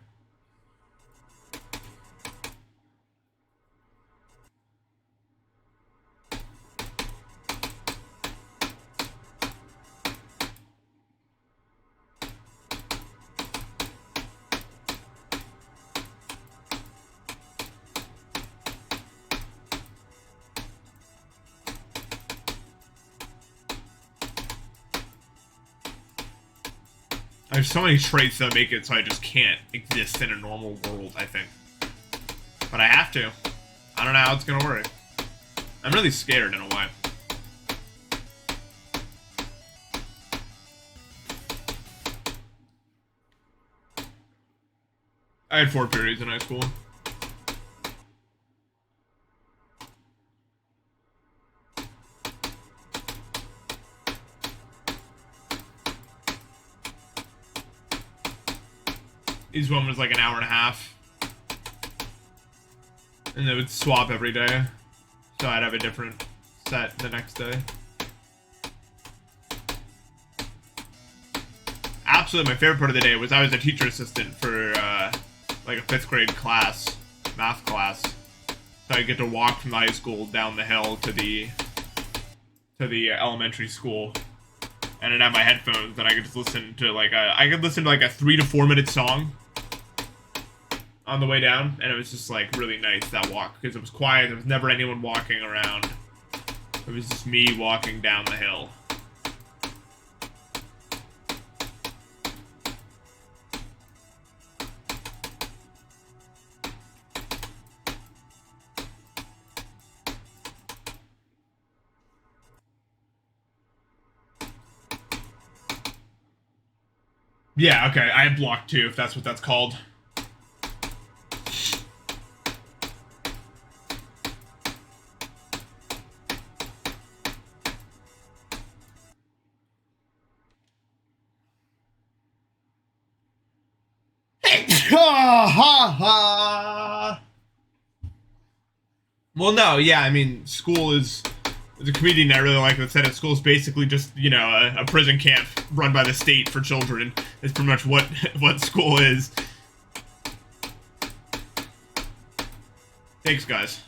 I have so many traits that make it so I just can't exist in a normal world, I think. But I have to. I don't know how it's gonna work. I'm really scared in a way. I had 4 periods in high school. Each one was like an hour and a half. And they would swap every day. So I'd have a different set the next day. Absolutely my favorite part of the day was I was a teacher assistant for like a 5th grade class, math class. So I get to walk from the high school down the hill to the elementary school. And I'd have my headphones and I could just listen to like a 3 to 4 minute song on the way down, and it was just like really nice, that walk, because it was quiet. There was never anyone walking around. It was just me walking down the hill. Yeah, okay, I have block 2, if that's what that's called. Well, no, yeah, I mean, school is... The comedian I really like that said it, school is basically just, you know, a prison camp run by the state for children. It's pretty much what school is. Thanks, guys.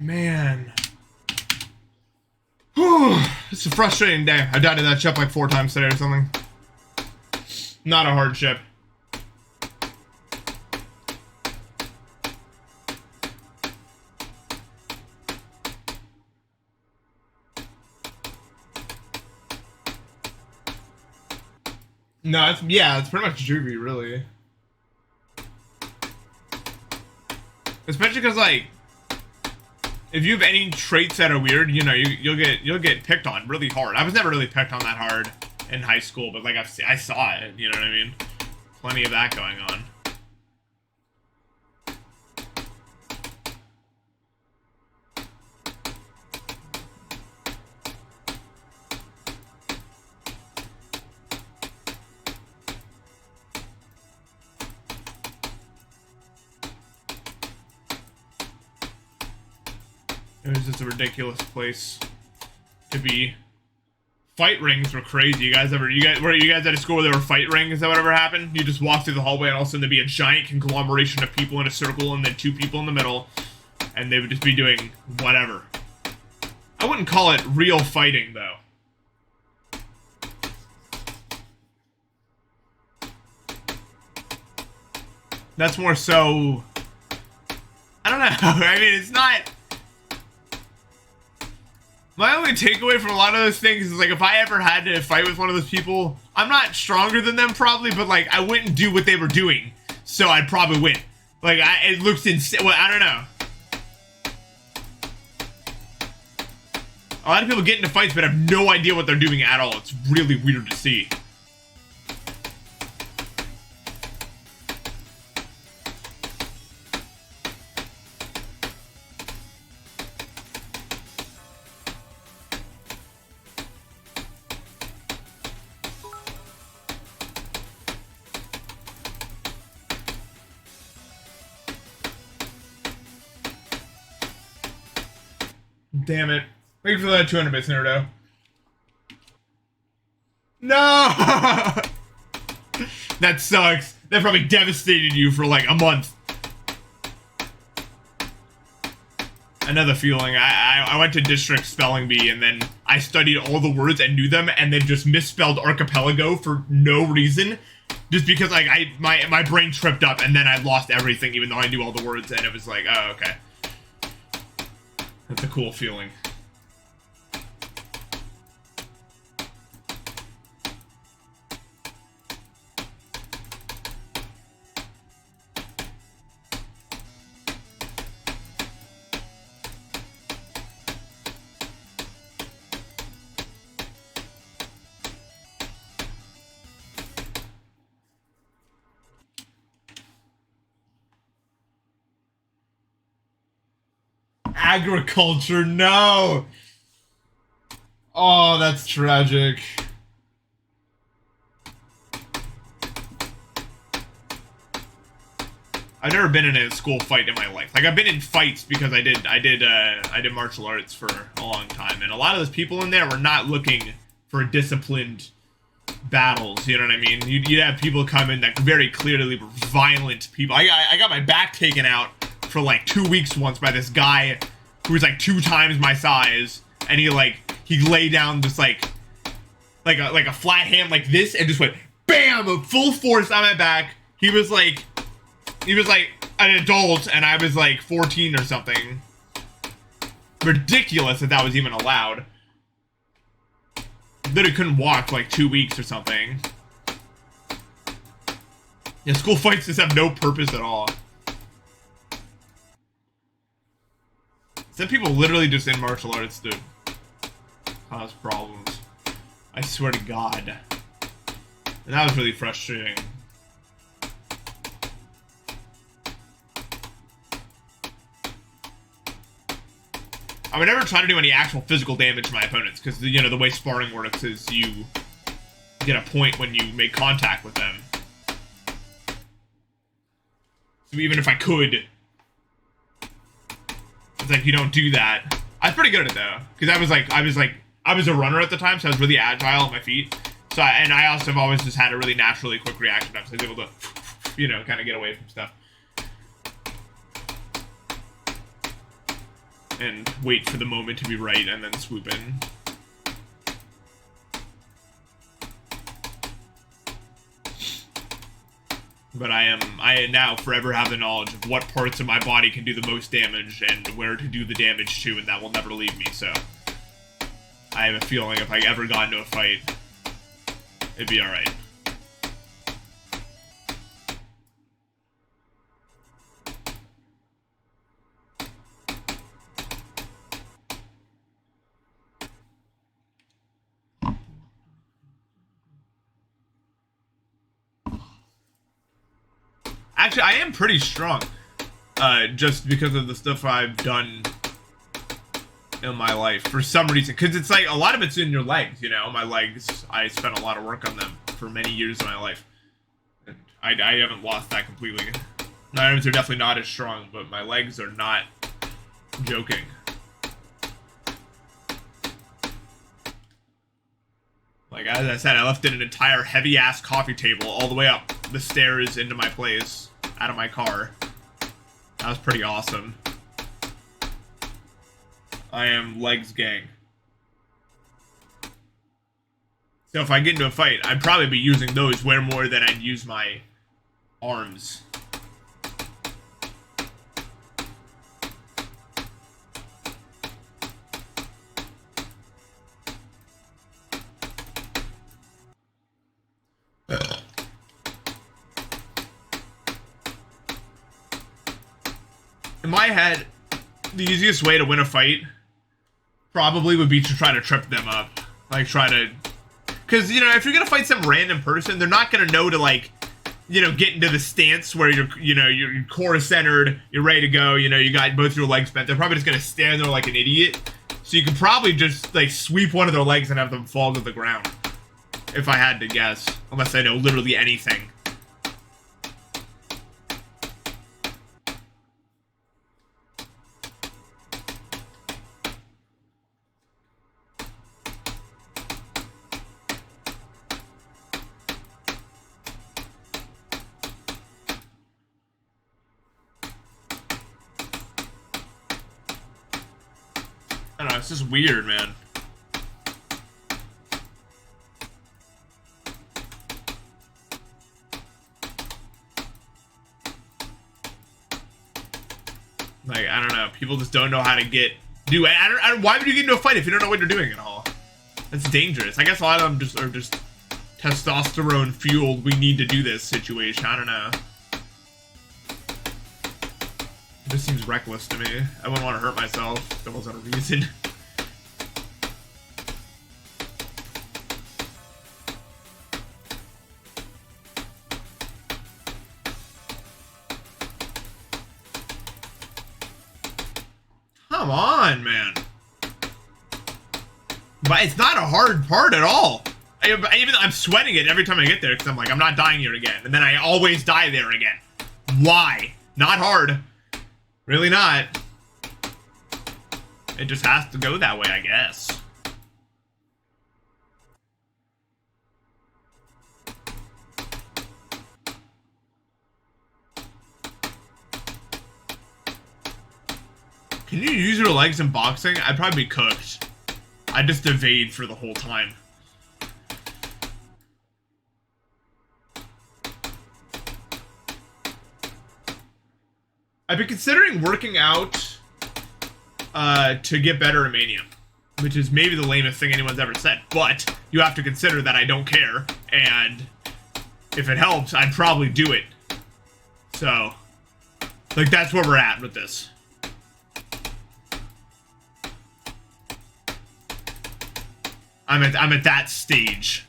Man. It's a frustrating day. I died in that ship like 4 times today or something. Not a hard ship. No, it's pretty much juvie, really. Especially because, like, if you have any traits that are weird, you know, you'll get picked on really hard. I was never really picked on that hard in high school, but like I saw it, you know what I mean? Plenty of that going on. It was just a ridiculous place to be. Fight rings were crazy. You guys were you guys at a school where there were fight rings? Is that whatever happened? You just walk through the hallway and all of a sudden there'd be a giant conglomeration of people in a circle and then 2 people in the middle, and they would just be doing whatever. I wouldn't call it real fighting though. That's more so, I don't know. I mean, it's not. My only takeaway from a lot of those things is, like, if I ever had to fight with one of those people, I'm not stronger than them probably, but, like, I wouldn't do what they were doing, so I'd probably win. Like, it looks insane. Well, I don't know. A lot of people get into fights but have no idea what they're doing at all. It's really weird to see. Damn it. Thank you for that 200 bits, Naruto. No! That sucks. That probably devastated you for like a month. Another feeling. I went to district spelling bee and then I studied all the words and knew them, and then just misspelled archipelago for no reason, just because like my brain tripped up, and then I lost everything, even though I knew all the words, and it was like, oh, okay. That's a cool feeling. Agriculture, no! Oh, that's tragic. I've never been in a school fight in my life. Like, I've been in fights because I did martial arts for a long time, and a lot of those people in there were not looking for disciplined battles, you know what I mean? You'd have people come in that very clearly were violent people. I got my back taken out for like 2 weeks once by this guy who was like 2 times my size, and he lay down just like a flat hand like this and just went bam, full force on my back. He was like an adult and I was like 14 or something. Ridiculous that was even allowed. Literally couldn't walk for like 2 weeks or something. Yeah, school fights just have no purpose at all. Some people literally just in martial arts to cause problems. I swear to God. And that was really frustrating. I would never try to do any actual physical damage to my opponents, because, you know, the way sparring works is you get a point when you make contact with them. So even if I could, it's like, you don't do that. I was pretty good at it, though, because I was a runner at the time, so I was really agile on my feet. So, and I also have always just had a really naturally quick reaction time, so I was able to, you know, kind of get away from stuff. And wait for the moment to be right and then swoop in. But I now forever have the knowledge of what parts of my body can do the most damage and where to do the damage to, and that will never leave me, so I have a feeling if I ever got into a fight, it'd be alright. Actually, I am pretty strong, just because of the stuff I've done in my life, for some reason. Because it's like, a lot of it's in your legs, you know? My legs, I spent a lot of work on them for many years of my life. And I haven't lost that completely. My arms are definitely not as strong, but my legs are not joking. Like, as I said, I lifted an entire heavy-ass coffee table all the way up the stairs into my place, out of my car. That was pretty awesome. I am legs gang. So if I get into a fight, I'd probably be using those way more than I'd use my arms. In my head, the easiest way to win a fight probably would be to try to trip them up. Like, try to... Because, you know, if you're gonna fight some random person, they're not gonna know to, like, you know, get into the stance where you're, you know, you're core centered, you're ready to go, you know, you got both your legs bent. They're probably just gonna stand there like an idiot. So you could probably just, like, sweep one of their legs and have them fall to the ground. If I had to guess. Unless I know literally anything. I don't know, it's just weird, man. People just don't know how to do it. Why would you get into a fight if you don't know what you're doing at all? That's dangerous. I guess a lot of them are just testosterone fueled. We need to do this situation. I don't know. This seems reckless to me. I wouldn't want to hurt myself if there wasn't a reason. Come on, man. But it's not a hard part at all. I'm sweating it every time I get there because I'm like, I'm not dying here again. And then I always die there again. Why? Not hard. Really not. It just has to go that way, I guess. Can you use your legs in boxing? I'd probably be cooked. I'd just evade for the whole time. I've been considering working out to get better at Mania, which is maybe the lamest thing anyone's ever said, but you have to consider that I don't care, and if it helps, I'd probably do it. So, like, that's where we're at with this. I'm at that stage.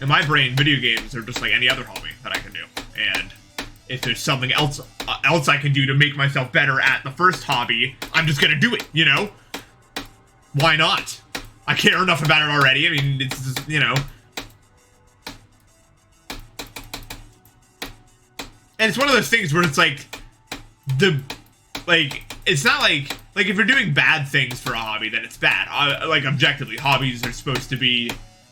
In my brain, video games are just like any other hobby that I can do. And if there's something else I can do to make myself better at the first hobby, I'm just gonna do it, you know? Why not? I care enough about it already. I mean, it's just, you know. And it's one of those things where it's like, it's not like if you're doing bad things for a hobby, then it's bad. Like, objectively, hobbies are supposed to be,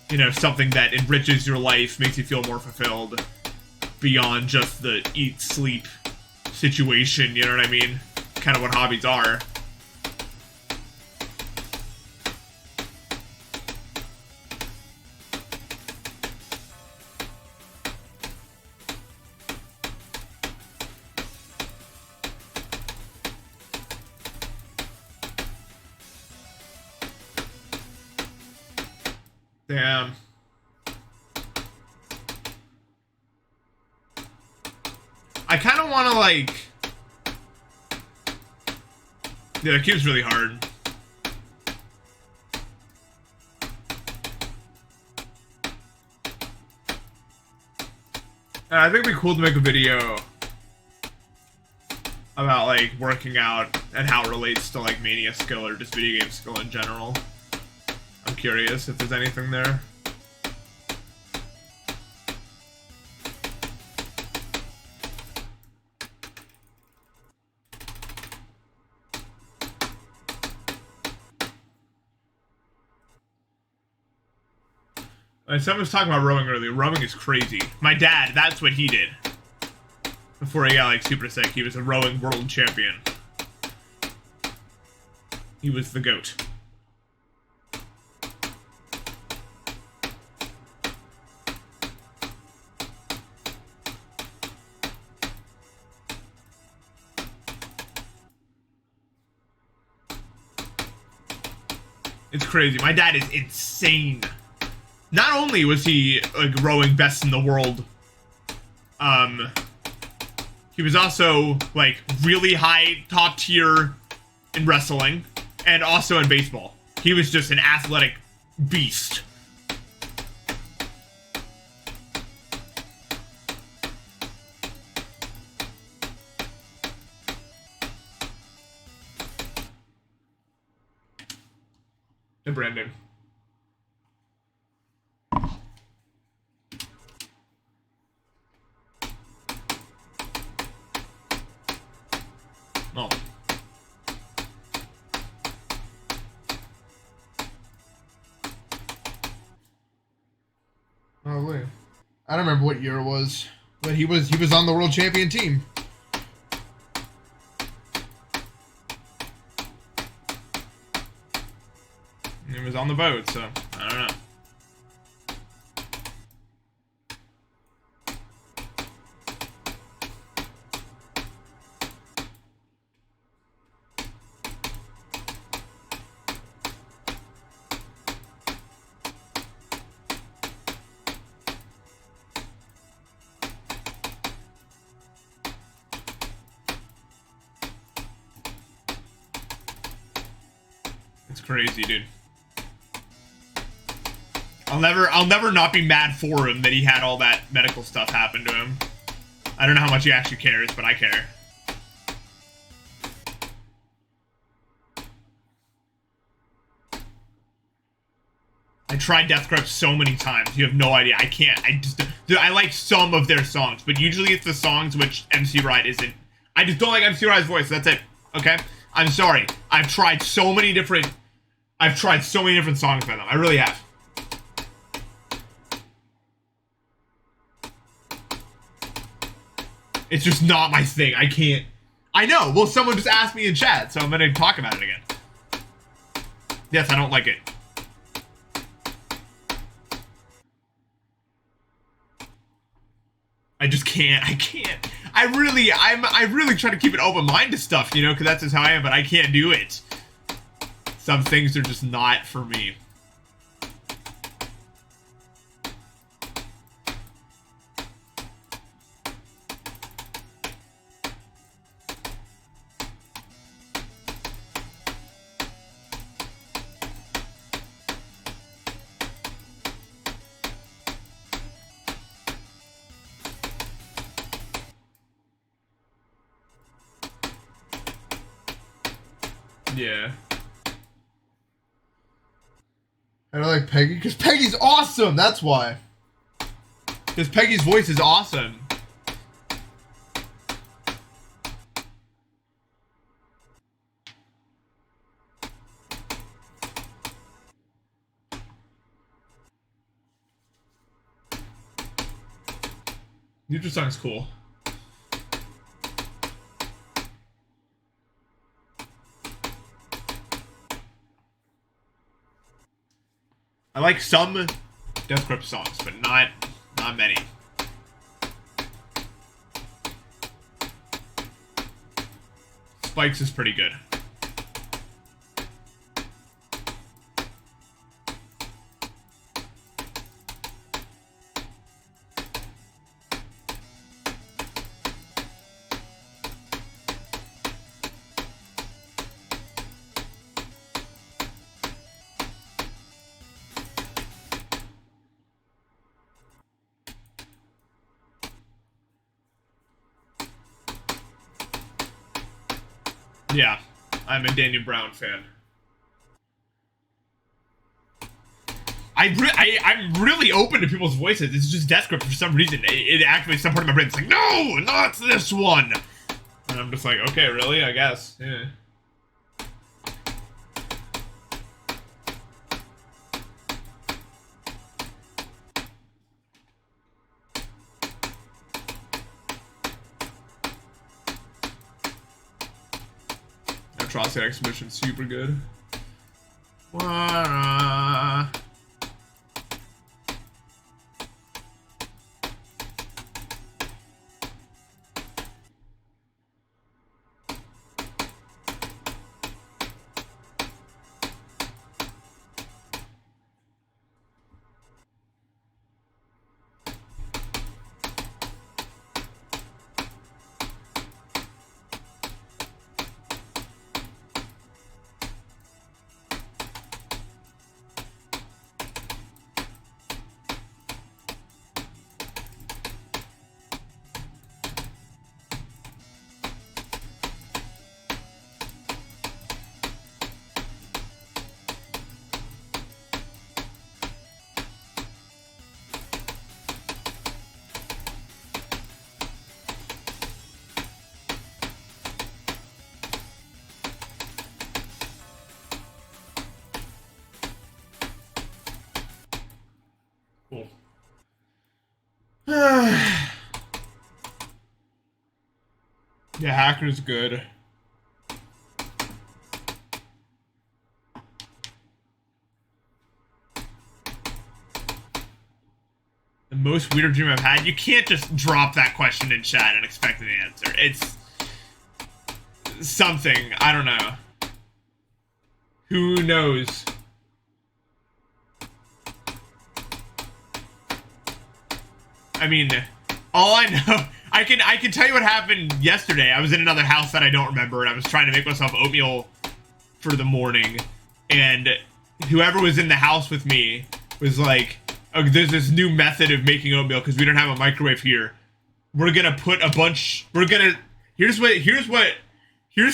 you know, something that enriches your life, makes you feel more fulfilled, beyond just the eat, sleep situation, you know what I mean? Kind of what hobbies are. Damn. I kind of want to, like... Yeah, the cube's really hard. I think it'd be cool to make a video about, like, working out and how it relates to, like, Mania skill or just video game skill in general. I'm curious if there's anything there. Someone was talking about rowing earlier. Rowing is crazy. My dad, that's what he did. Before he got, like, super sick, he was a rowing world champion. He was the GOAT. It's crazy. My dad is insane. Not only was he, like, rowing best in the world, he was also, like, really high, top tier in wrestling, and also in baseball. He was just an athletic beast. The branding. Oh. Probably. I don't remember what year it was, but he was on the world champion team. He was on the boat, so I don't know. It's crazy, dude. I'll never not be mad for him that he had all that medical stuff happen to him. I don't know how much he actually cares, but I care. I tried Death Grips so many times. You have no idea. I can't. I like some of their songs, but usually it's the songs which MC Ride isn't. I just don't like MC Ride's voice. That's it. Okay? I'm sorry. I've tried so many different songs by them. I really have. It's just not my thing. I can't. I know. Well, someone just asked me in chat, so I'm gonna talk about it again. Yes, I don't like it. I just can't. I can't. I really try to keep an open mind to stuff, you know, because that's just how I am, but I can't do it. Some things are just not for me. Yeah. I don't like Peggy because Peggy's awesome. That's why. Because Peggy's voice is awesome. Future song's cool. I like some Death Grip songs, but not many. Spikes is pretty good. Yeah, I'm a Daniel Brown fan. I'm really open to people's voices. It's just Death Grip for some reason. It activates some part of my brain. It's like, no, not this one. And I'm just like, okay, really? I guess. Yeah. Atrocity Exhibition, super good. Cool. Yeah, Hacker's good. The most weird dream I've had? You can't just drop that question in chat and expect an answer. It's something. I don't know. Who knows? I mean, all I know, I can tell you what happened yesterday. I was in another house that I don't remember, and I was trying to make myself oatmeal for the morning. and whoever was in the house with me was like, oh, there's this new method of making oatmeal because we don't have a microwave here. We're gonna put a bunch. Here's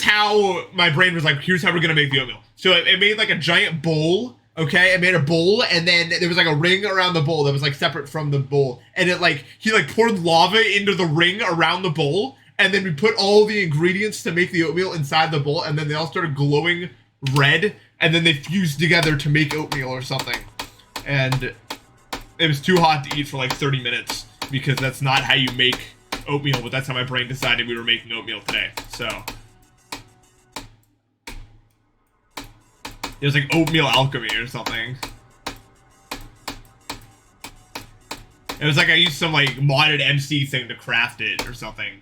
how my brain was like. Here's how we're gonna make the oatmeal. So it made like a giant bowl. Okay, it made a bowl, and then there was like a ring around the bowl that was like separate from the bowl, and he poured lava into the ring around the bowl, and then we put all the ingredients to make the oatmeal inside the bowl, and then they all started glowing red, and then they fused together to make oatmeal or something, and it was too hot to eat for like 30 minutes because that's not how you make oatmeal, but that's how my brain decided we were making oatmeal today. So it was like oatmeal alchemy or something. It was like I used some like modded MC thing to craft it or something.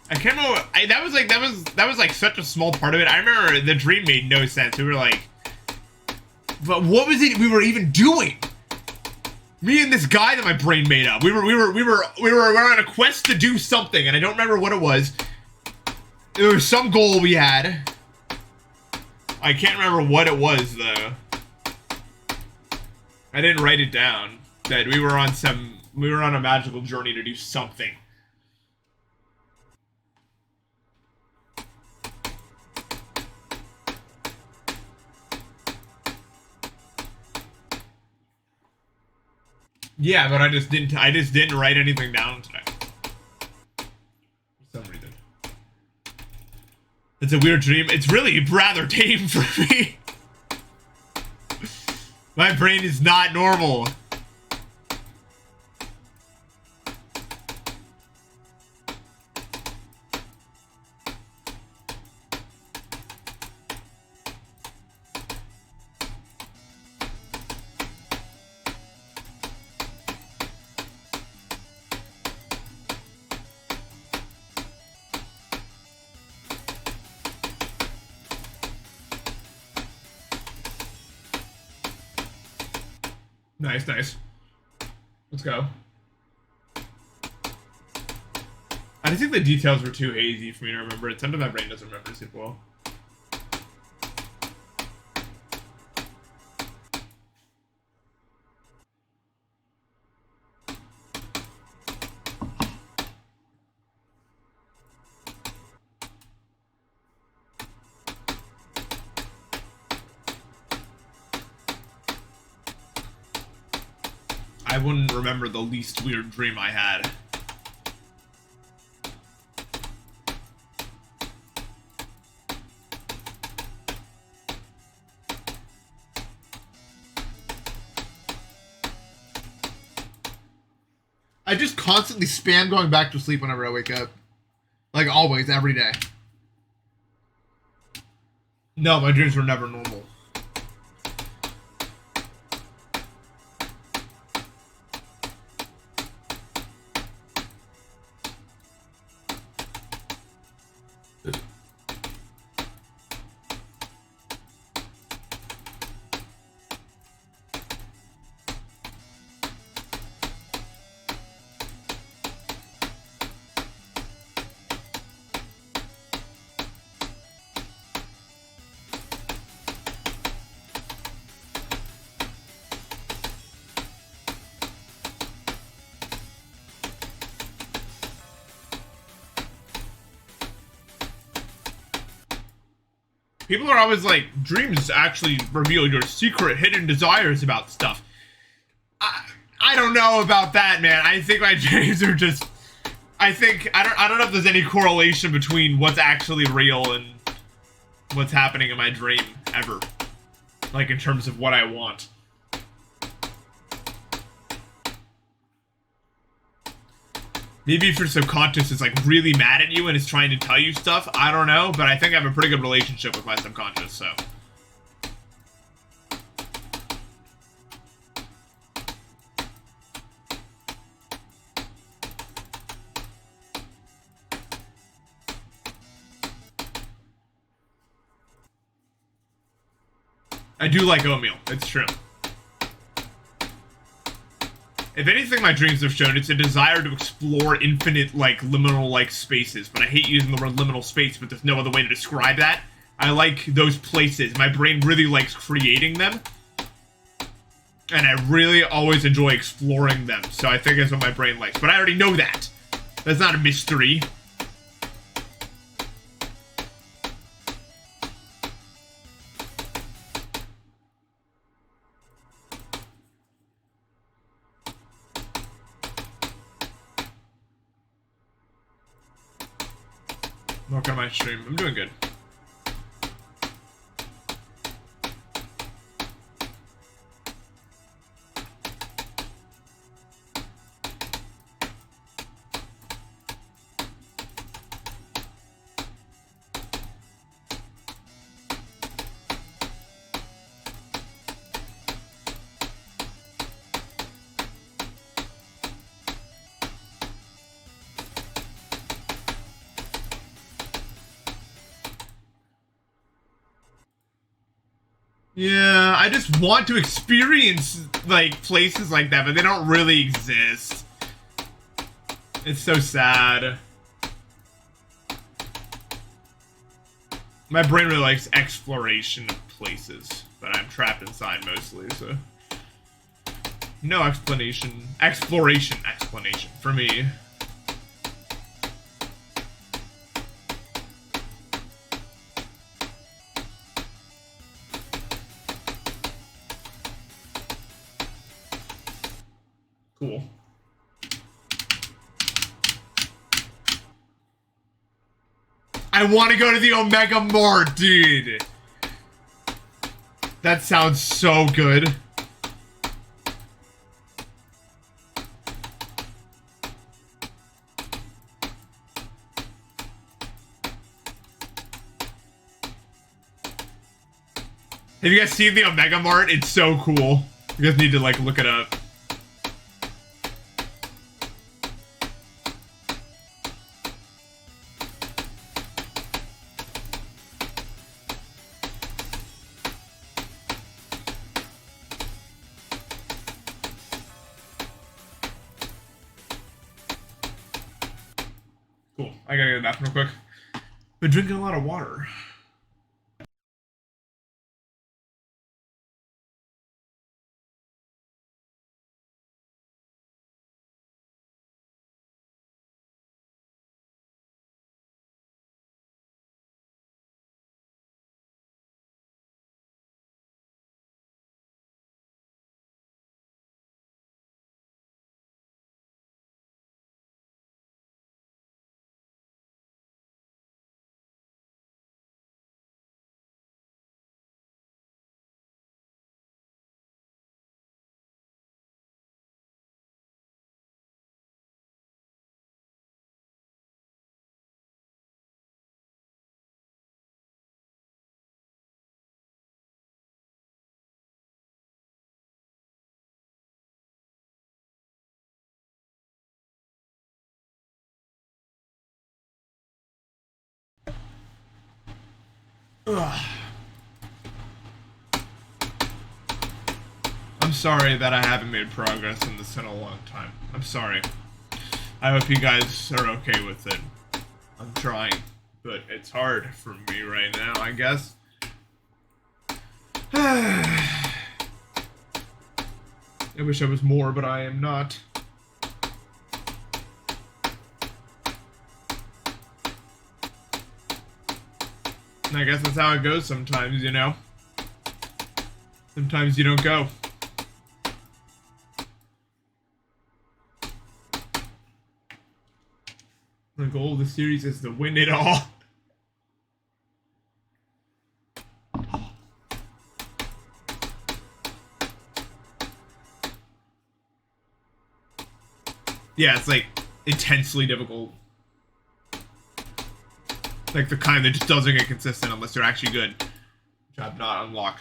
I can't remember. That was like such a small part of it. I remember the dream made no sense. We were like, but what was it we were even doing? Me and this guy that my brain made up. We were on a quest to do something, and I don't remember what it was. There was some goal we had. I can't remember what it was though. I didn't write it down. That we were on a magical journey to do something. Yeah, but I just didn't write anything down today. For some reason. It's a weird dream. It's really rather tame for me. My brain is not normal. Nice, nice. Let's go. I just think the details were too hazy for me to remember. It's something my brain doesn't remember super well. I wouldn't remember the least weird dream I had. I just constantly spam going back to sleep whenever I wake up. Like always, every day. No, my dreams were never normal. People are always like, dreams actually reveal your secret hidden desires about stuff. I don't know about that, man. I think my dreams are just... I don't know if there's any correlation between what's actually real and what's happening in my dream, ever. Like, in terms of what I want. Maybe if your subconscious is like really mad at you and is trying to tell you stuff, I don't know, but I think I have a pretty good relationship with my subconscious, so. I do like oatmeal, it's true. If anything my dreams have shown, it's a desire to explore infinite, like, liminal, like, spaces. But I hate using the word liminal space, but there's no other way to describe that. I like those places. My brain really likes creating them. And I really always enjoy exploring them. So I think that's what my brain likes. But I already know that. That's not a mystery. Look at my stream. I'm doing good. Yeah, I just want to experience, like, places like that, but they don't really exist. It's so sad. My brain really likes exploration of places, but I'm trapped inside mostly, so... No explanation. Exploration explanation for me. Cool. I want to go to the Omega Mart, dude. That sounds so good. Have you guys seen the Omega Mart? It's so cool. You guys need to, like, look it up. Cool. I gotta go to the bathroom real quick. Been drinking a lot of water. Ugh. I'm sorry that I haven't made progress in this in a long time. I'm sorry. I hope you guys are okay with it. I'm trying, but it's hard for me right now, I guess. I wish I was more, but I am not. And I guess that's how it goes sometimes, you know? Sometimes you don't go. The goal of the series is to win it all. Yeah, it's like intensely difficult. Like the kind that just doesn't get consistent unless you're actually good. Which I've not unlocked.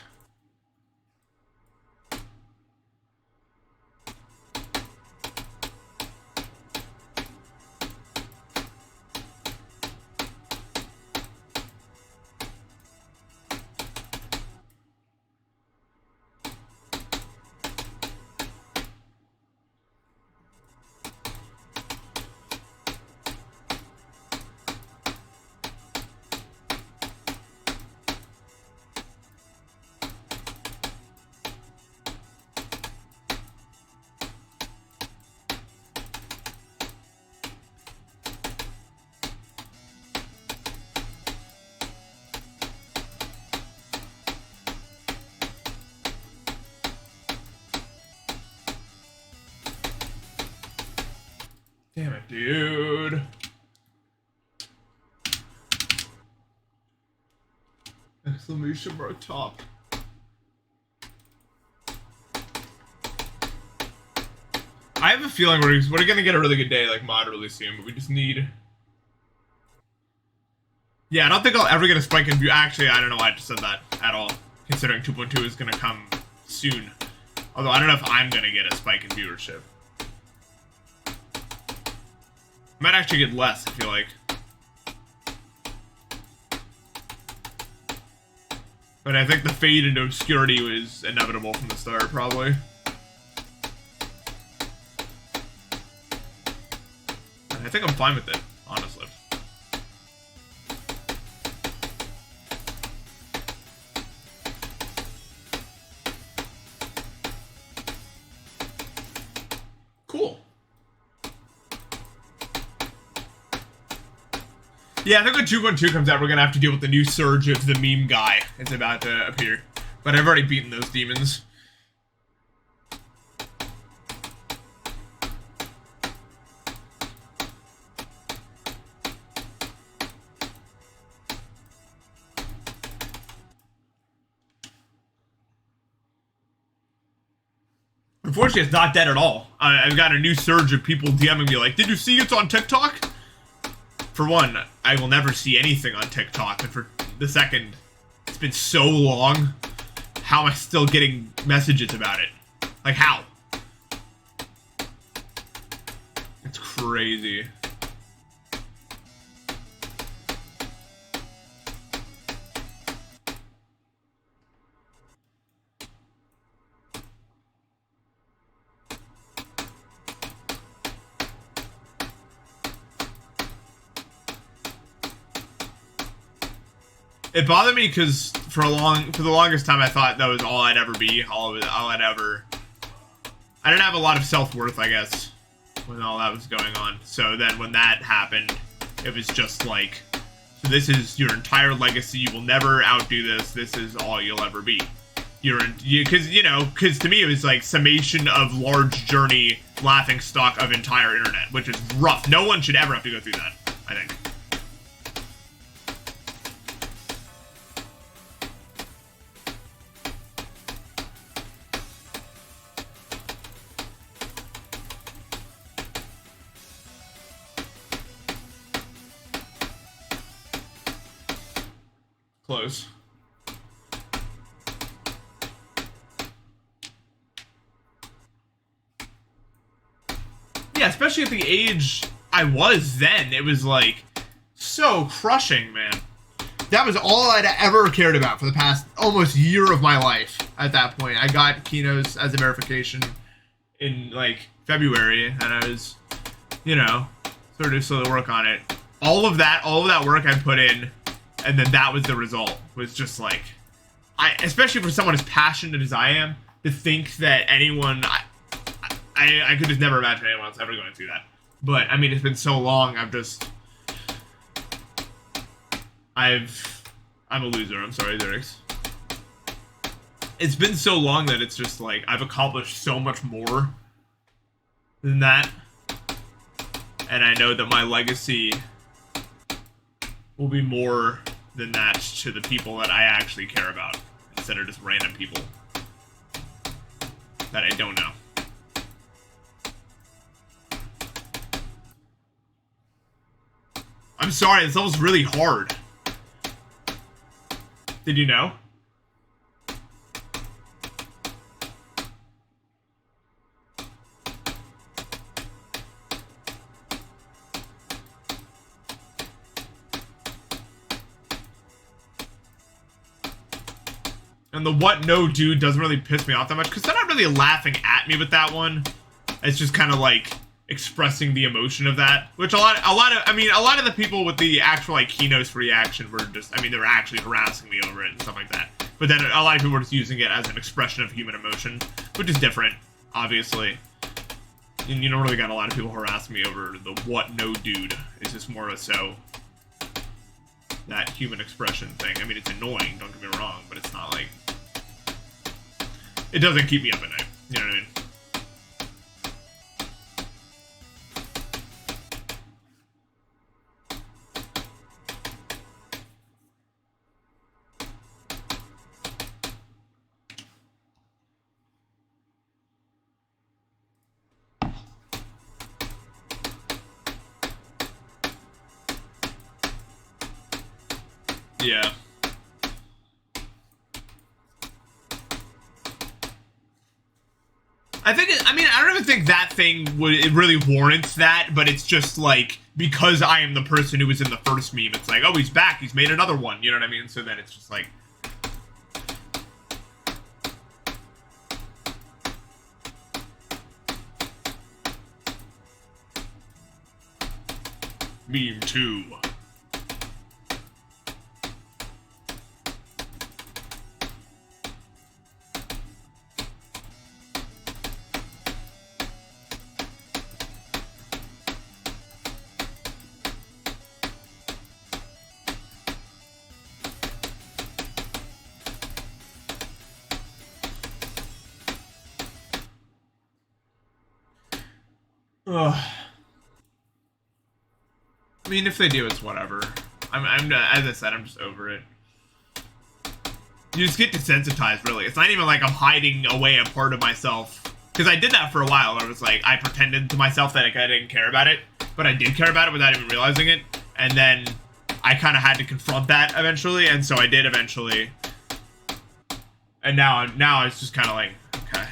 Damn it, dude. Exclamation mark top. I have a feeling we're gonna get a really good day, like, mod really soon, but we just need... Yeah, I don't think I'll ever get a spike in view. Actually, I don't know why I just said that at all, considering 2.2 is gonna come soon. Although, I don't know if I'm gonna get a spike in viewership. I might actually get less, I feel like. But I think the fade into obscurity was inevitable from the start, probably. And I think I'm fine with it, honestly. Cool. Yeah, I think when 2.2 comes out, we're gonna have to deal with the new surge of the meme guy. It's about to appear. But I've already beaten those demons. Unfortunately, it's not dead at all. I've got a new surge of people DMing me like, did you see it's on TikTok? For one, I will never see anything on TikTok, and for the second, it's been so long. How am I still getting messages about it? Like, how? It's crazy. It bothered me because for the longest time I thought that was all I'd ever be, all I'd ever. I didn't have a lot of self-worth, I guess, when all that was going on. So then when that happened, it was just like, so this is your entire legacy. You will never outdo this. This is all you'll ever be. Because to me it was like summation of large journey, laughing stock of entire internet, which is rough. No one should ever have to go through that, I think. Close. Yeah, especially at the age I was then, it was like so crushing, man. That was all I'd ever cared about for the past almost year of my life at that point. I got Keynotes as a verification in like February, and I was, sort of slowly work on it. All of that work I put in, and then that was the result. Was just like, especially for someone as passionate as I am, to think that anyone, I could just never imagine anyone else ever going through that. But I mean, it's been so long. I'm a loser. I'm sorry, Zerix. It's been so long that it's just like I've accomplished so much more than that, and I know that my legacy will be more than that to the people that I actually care about, instead of just random people that I don't know. I'm sorry, this level's really hard. Did you know? And the what no dude doesn't really piss me off that much, because they're not really laughing at me with that one. It's just kind of like expressing the emotion of that, which a lot of the people with the actual like Keynotes reaction were just, they were actually harassing me over it and stuff like that. But then a lot of people were just using it as an expression of human emotion, which is different, obviously. And you don't really got a lot of people harassing me over the what no dude. It's just more so that human expression thing. I mean, it's annoying, don't get me wrong, but it's not like, it doesn't keep me up at night. You know what I mean? Yeah. I think, I mean, I don't even think that thing it really warrants that, but it's just like, because I am the person who was in the first meme, it's like, oh, he's back, he's made another one, you know what I mean? So then it's just like... Meme 2. Ugh. I mean, if they do, it's whatever. I'm as I said, I'm just over it. You just get desensitized, really. It's not even like I'm hiding away a part of myself. Because I did that for a while. I was like, I pretended to myself that I didn't care about it. But I did care about it without even realizing it. And then I kind of had to confront that eventually. And so I did eventually. And now it's just kind of like, okay.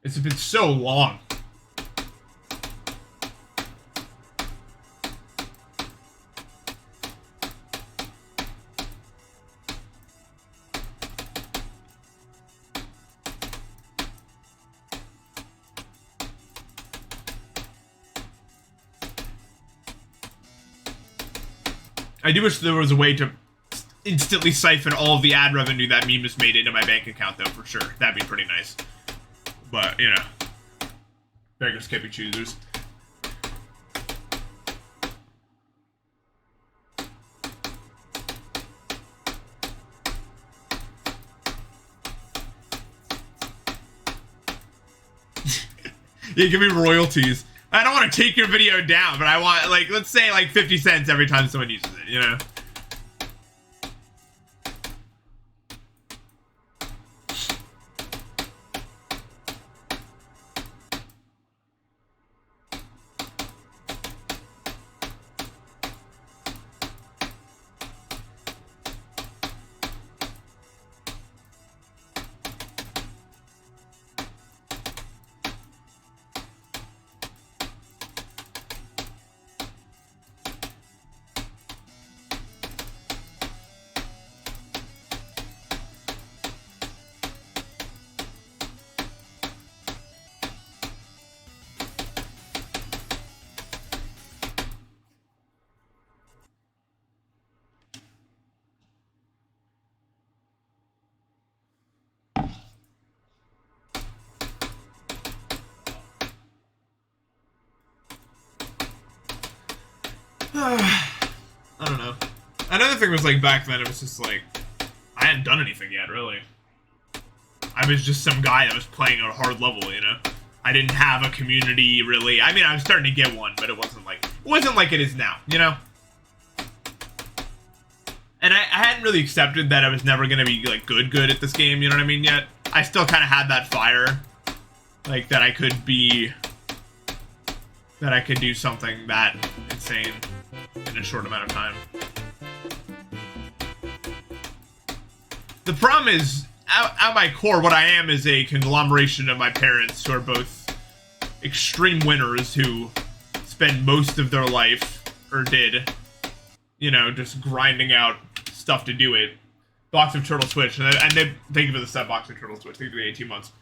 It's been so long. I do wish there was a way to instantly siphon all of the ad revenue that meme has made into my bank account, though, for sure. That'd be pretty nice. But, you know. Beggars can't be choosers. Yeah, give me royalties. I don't want to take your video down, but I want, like, let's say, like, 50 cents every time someone uses it, you know? I don't know. Another thing was, like, back then, it was just like, I hadn't done anything yet, really. I was just some guy that was playing at a hard level, you know? I didn't have a community, really. I mean, I was starting to get one, but it wasn't like it is now, you know? And I hadn't really accepted that I was never gonna be, like, good at this game, you know what I mean, yet. I still kind of had that fire. Like, that I could do something that insane in a short amount of time. The problem is, at my core, what I am is a conglomeration of my parents who are both extreme winners who spend most of their life, or did, you know, just grinding out stuff to do it. Box of Turtle Switch, and they thank you for the sub, Box of Turtle Switch, thank you for the 18 months.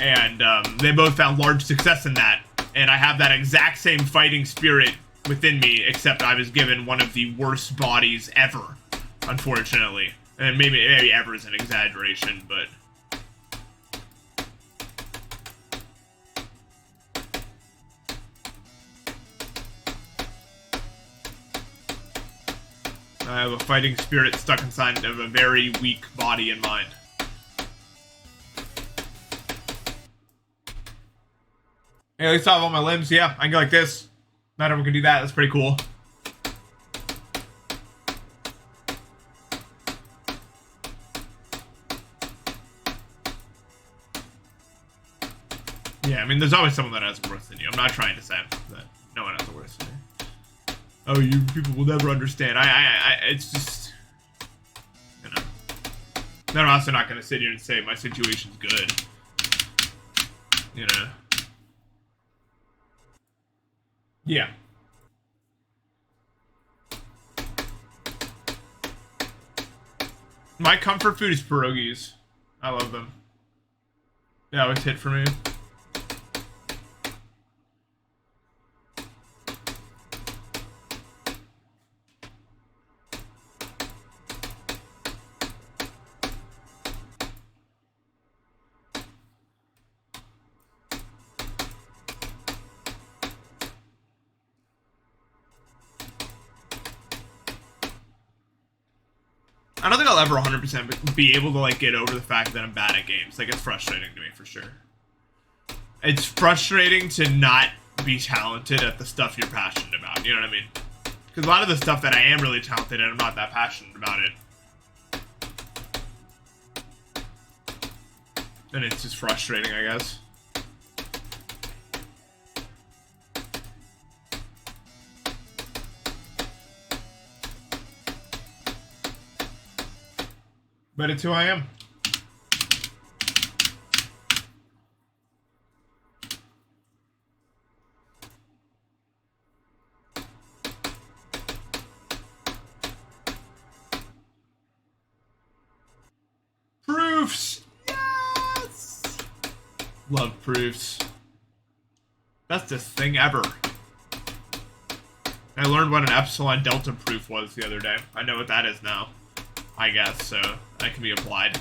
And they both found large success in that, and I have that exact same fighting spirit within me, except I was given one of the worst bodies ever, unfortunately. And maybe ever is an exaggeration, but... I have a fighting spirit stuck inside of a very weak body and mind. Hey, at least I have all my limbs. Yeah, I can go like this. Not everyone can do that. That's pretty cool. Yeah, I mean, there's always someone that has it worse than you. I'm not trying to say that no one has it worse than you. Oh, you people will never understand. It's just, you know. Then I'm also not gonna sit here and say my situation's good. You know. Yeah. My comfort food is pierogies. I love them. They always hit for me. I don't think I'll ever 100% be able to like get over the fact that I'm bad at games. Like, it's frustrating to me for sure. It's frustrating to not be talented at the stuff you're passionate about. You know what I mean? Because a lot of the stuff that I am really talented at, I'm not that passionate about it. And it's just frustrating, I guess. But it's who I am. Proofs! Yes! Love proofs. Bestest thing ever. I learned what an epsilon delta proof was the other day. I know what that is now, I guess, so that can be applied.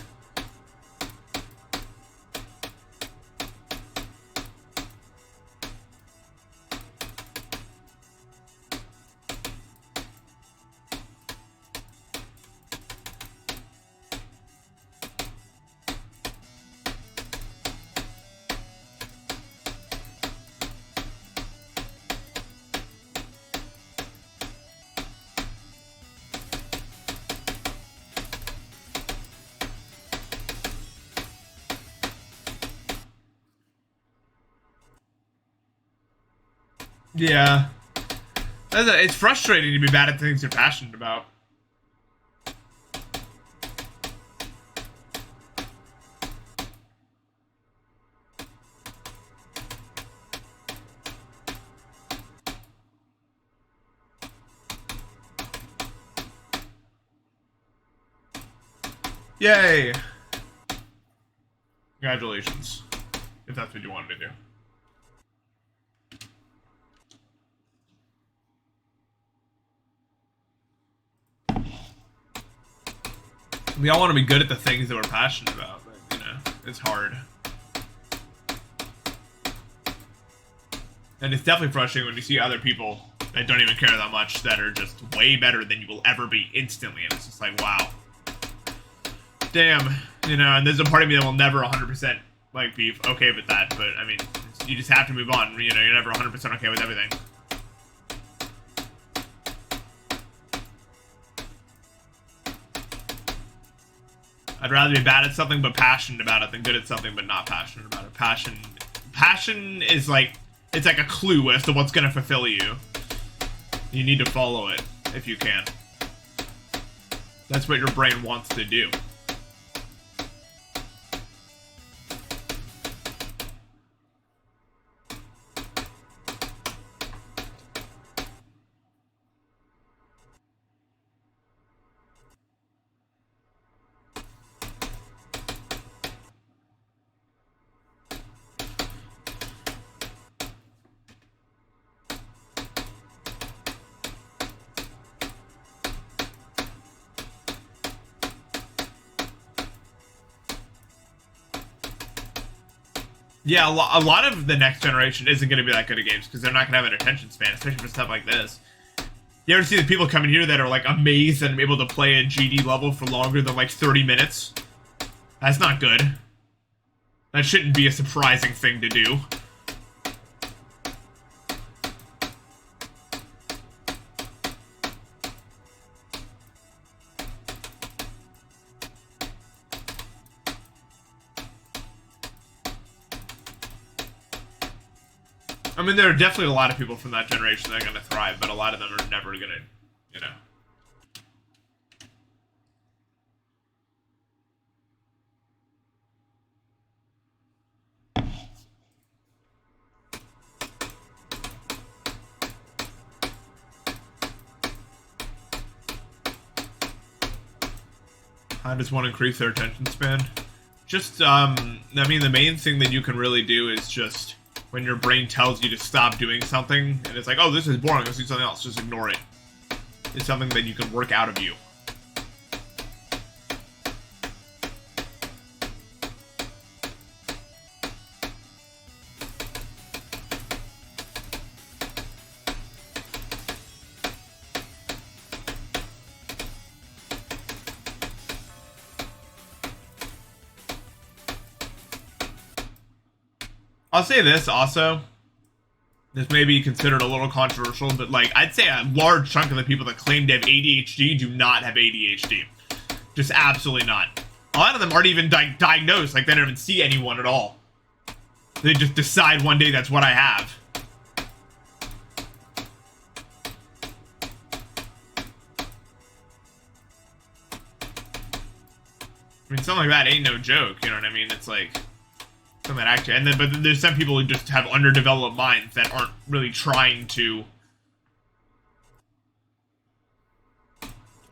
Yeah. It's frustrating to be bad at things you're passionate about. Yay! Congratulations, if that's what you wanted to do. We all want to be good at the things that we're passionate about, but, you know, it's hard. And it's definitely frustrating when you see other people that don't even care that much that are just way better than you will ever be instantly, and it's just like, wow. Damn, you know, and there's a part of me that will never 100% like be okay with that, but I mean, you just have to move on, you know, you're never 100% okay with everything. I'd rather be bad at something but passionate about it than good at something but not passionate about it. Passion is like, it's like a clue as to what's gonna fulfill you. You need to follow it if you can. That's what your brain wants to do. Yeah, a lot of the next generation isn't going to be that good at games because they're not going to have an attention span, especially for stuff like this. You ever see the people coming here that are like amazed and able to play a GD level for longer than like 30 minutes? That's not good. That shouldn't be a surprising thing to do. I mean, there are definitely a lot of people from that generation that are gonna thrive, but a lot of them are never gonna, you know. How does one increase their attention span? Just, I mean, the main thing that you can really do is just when your brain tells you to stop doing something, and it's like, oh, this is boring, let's do something else, just ignore it. It's something that you can work out of you. I'll say this also. This may be considered a little controversial, but like I'd say a large chunk of the people that claim to have ADHD do not have ADHD. Just absolutely not. A lot of them aren't even diagnosed, like they don't even see anyone at all. They just decide one day that's what I have. I mean, something like that ain't no joke, you know what I mean? It's like something that actually, and then, but there's some people who just have underdeveloped minds that aren't really trying to,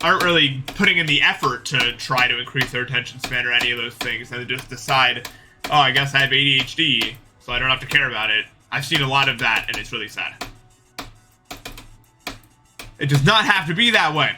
aren't really putting in the effort to try to increase their attention span or any of those things, and they just decide, oh, I guess I have ADHD, so I don't have to care about it. I've seen a lot of that, and it's really sad. It does not have to be that way.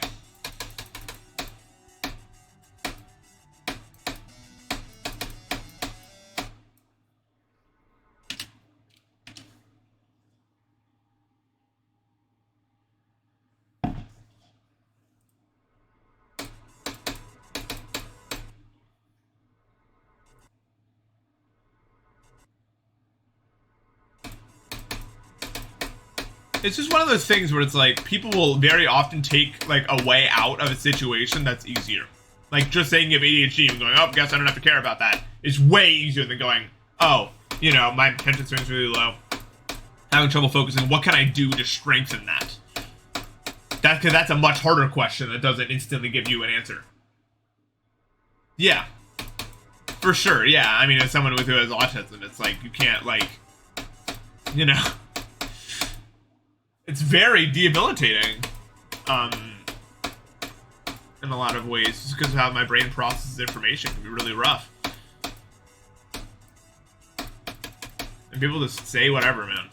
It's just one of those things where it's like, people will very often take, like, a way out of a situation that's easier. Like, just saying you have ADHD and going, oh, guess I don't have to care about that, is way easier than going, oh, you know, my attention span is really low, having trouble focusing, what can I do to strengthen that? Because that's a much harder question that doesn't instantly give you an answer. Yeah. For sure, yeah. I mean, as someone who has autism, it's like, you can't, like, you know... It's very debilitating, in a lot of ways, just because of how my brain processes information. It can be really rough. And people just say whatever, man.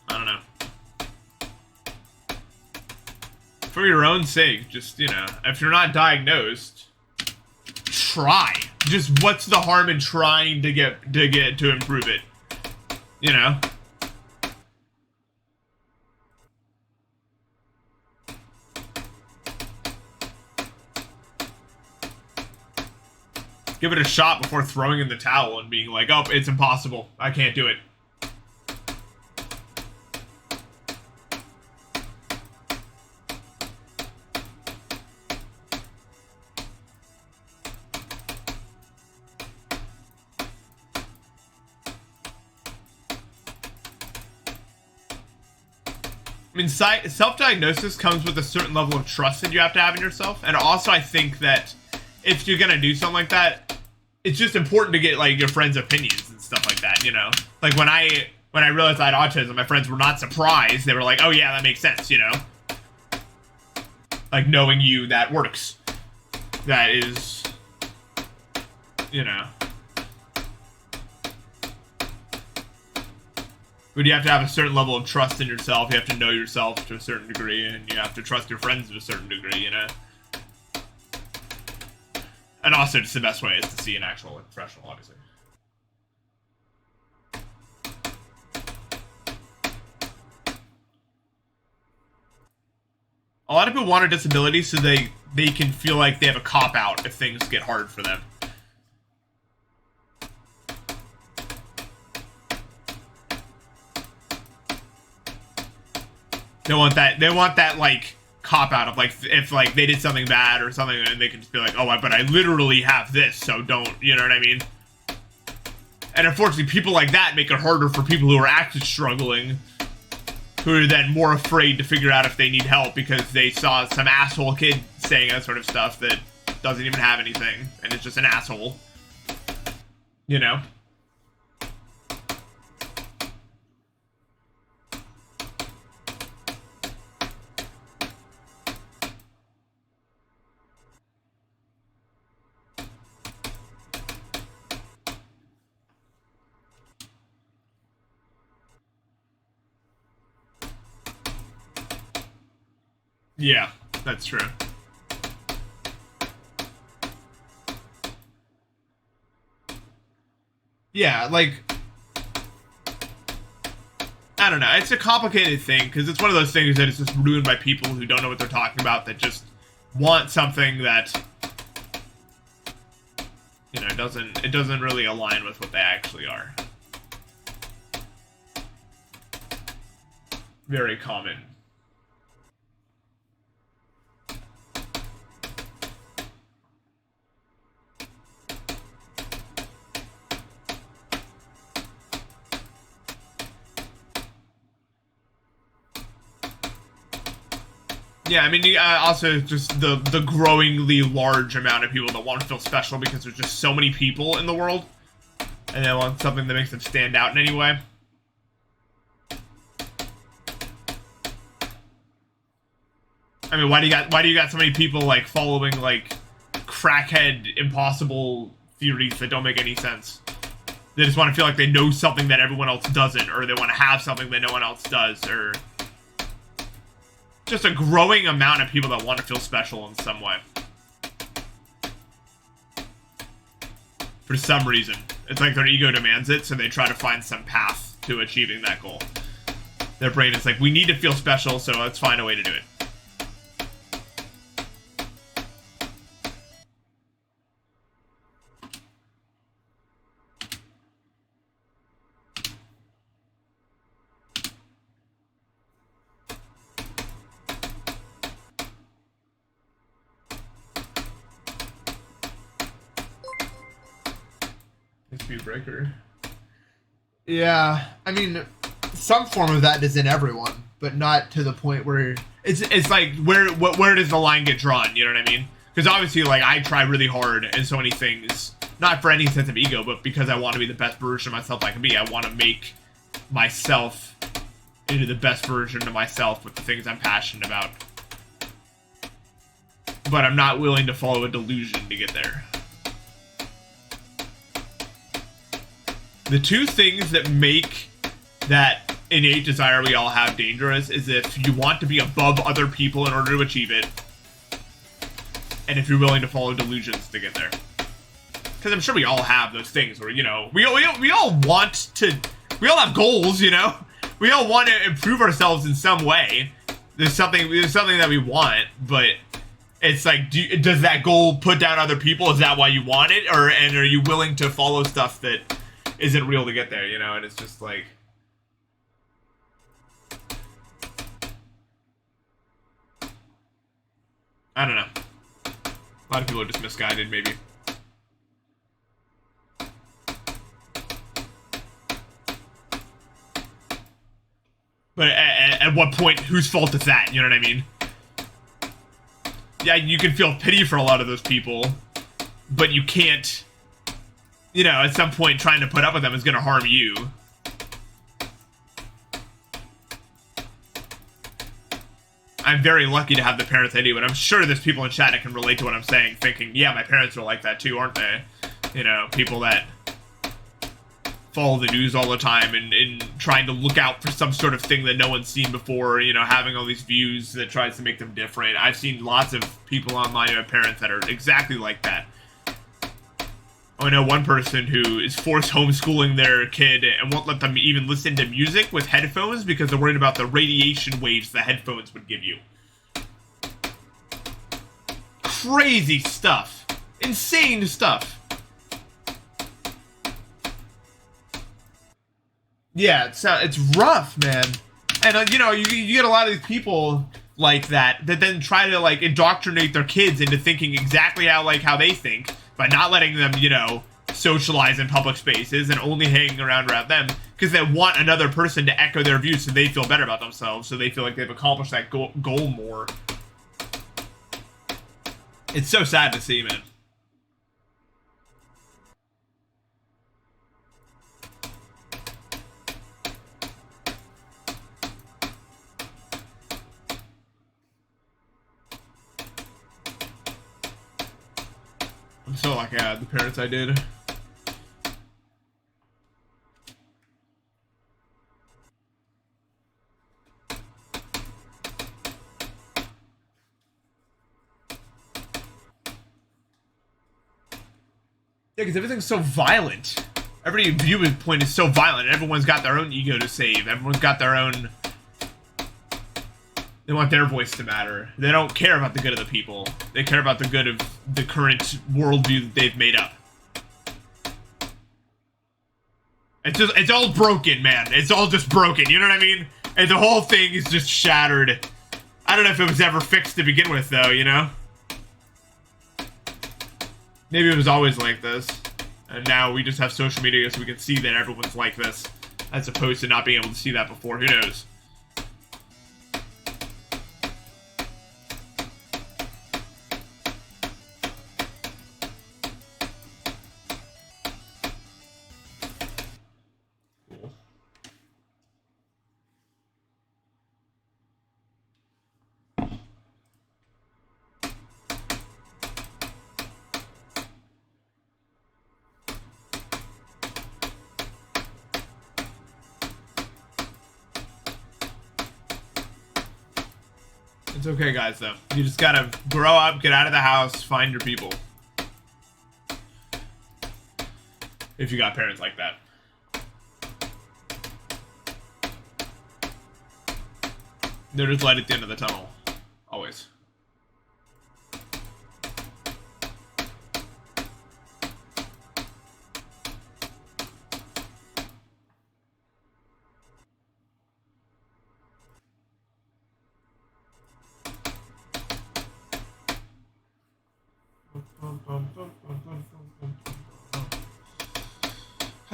I don't know. For your own sake, just, you know, if you're not diagnosed, try. Just, what's the harm in trying to improve it? You know? Give it a shot before throwing in the towel and being like, oh, it's impossible. I can't do it. I mean, self-diagnosis comes with a certain level of trust that you have to have in yourself. And also, I think that if you're gonna do something like that, it's just important to get, like, your friends' opinions and stuff like that, you know? Like, when I realized I had autism, my friends were not surprised. They were like, oh yeah, that makes sense, you know? Like, knowing you, that works. That is, you know. But you have to have a certain level of trust in yourself. You have to know yourself to a certain degree, and you have to trust your friends to a certain degree, you know? And also, just the best way is to see an actual professional, obviously. A lot of people want a disability so they can feel like they have a cop-out if things get hard for them. They want that, like, cop-out of, like, if, like, they did something bad or something, and they can just be like, oh, but I literally have this, so don't, you know what I mean? And unfortunately, people like that make it harder for people who are actually struggling, who are then more afraid to figure out if they need help because they saw some asshole kid saying that sort of stuff that doesn't even have anything, and it's just an asshole. You know? Yeah, that's true. Yeah, like, I don't know. It's a complicated thing because it's one of those things that is just ruined by people who don't know what they're talking about, that just want something that, you know, it doesn't really align with what they actually are. Very common. Yeah, I mean, also just the growingly large amount of people that want to feel special because there's just so many people in the world, and they want something that makes them stand out in any way. I mean, why do you got so many people like following like crackhead impossible theories that don't make any sense? They just want to feel like they know something that everyone else doesn't, or they want to have something that no one else does, or just a growing amount of people that want to feel special in some way. For some reason. It's like their ego demands it, so they try to find some path to achieving that goal. Their brain is like, we need to feel special, so let's find a way to do it. Breaker. Yeah, I mean, some form of that is in everyone, but not to the point where it's like where does the line get drawn? You know what I mean? Because obviously, like, I try really hard in so many things, not for any sense of ego, but because I want to be the best version of myself I can be. I want to make myself into the best version of myself with the things I'm passionate about. But I'm not willing to follow a delusion to get there. The two things that make that innate desire we all have dangerous is if you want to be above other people in order to achieve it, and if you're willing to follow delusions to get there. Because I'm sure we all have those things where, you know, we all have goals, you know? We all want to improve ourselves in some way. There's something that we want, but it's like, does that goal put down other people? Is that why you want it? And are you willing to follow stuff that isn't real to get there, you know? And it's just like, I don't know. A lot of people are just misguided, maybe. But at what point, whose fault is that? You know what I mean? Yeah, you can feel pity for a lot of those people, but you can't, you know, at some point trying to put up with them is going to harm you. I'm very lucky to have the parents I do, and I'm sure there's people in chat that can relate to what I'm saying, thinking, yeah, my parents are like that too, aren't they? You know, people that follow the news all the time and trying to look out for some sort of thing that no one's seen before, you know, having all these views that tries to make them different. I've seen lots of people online who have parents that are exactly like that. I know one person who is forced homeschooling their kid and won't let them even listen to music with headphones because they're worried about the radiation waves the headphones would give you. Crazy stuff. Insane stuff. Yeah, it's rough, man. And, you know, you get a lot of these people like that then try to, like, indoctrinate their kids into thinking exactly how they think, by not letting them, you know, socialize in public spaces and only hang around them because they want another person to echo their views so they feel better about themselves, so they feel like they've accomplished that goal more. It's so sad to see, man. I'm so lucky I had the parents I did. Yeah, because everything's so violent. Every viewpoint is so violent. Everyone's got their own ego to save. Everyone's got their own... They want their voice to matter. They don't care about the good of the people. They care about the good of the current worldview that they've made up. It's all broken, man. It's all just broken, you know what I mean? And the whole thing is just shattered. I don't know if it was ever fixed to begin with, though, you know? Maybe it was always like this. And now we just have social media so we can see that everyone's like this. As opposed to not being able to see that before. Who knows? It's okay, guys, though. You just gotta grow up, get out of the house, find your people. If you got parents like that. They're just light at the end of the tunnel. Always.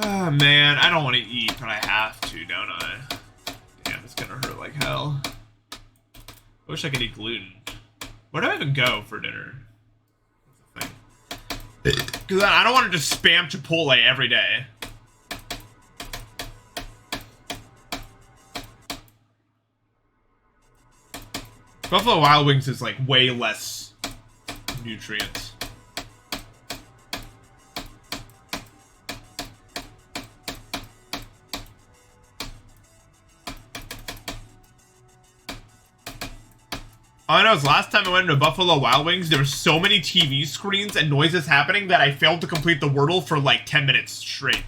Ah, man, I don't want to eat, but I have to, don't I? Damn, it's gonna hurt like hell. I wish I could eat gluten. Where do I even go for dinner? That's the thing. Because I don't want to just spam Chipotle every day. Buffalo Wild Wings is like way less nutrients. All I know is last time I went into Buffalo Wild Wings, there were so many TV screens and noises happening that I failed to complete the Wordle for like 10 minutes straight.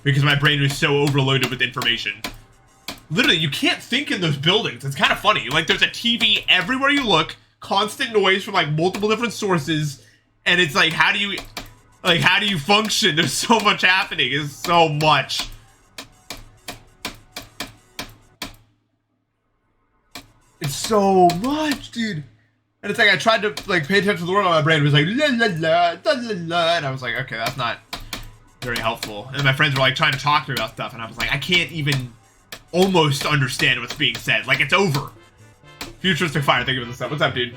Because my brain was so overloaded with information. Literally, you can't think in those buildings. It's kind of funny. Like, there's a TV everywhere you look, constant noise from like multiple different sources, and it's like, how do you function? There's so much happening. It's so much. It's so much, dude. And it's like I tried to like pay attention to the word on my brain. It was like la la la la la la, and I was like, okay, that's not very helpful. And my friends were like trying to talk to me about stuff, and I was like, I can't even almost understand what's being said. Like, it's over. Futuristic Fire, thank you for the stuff. What's up, dude?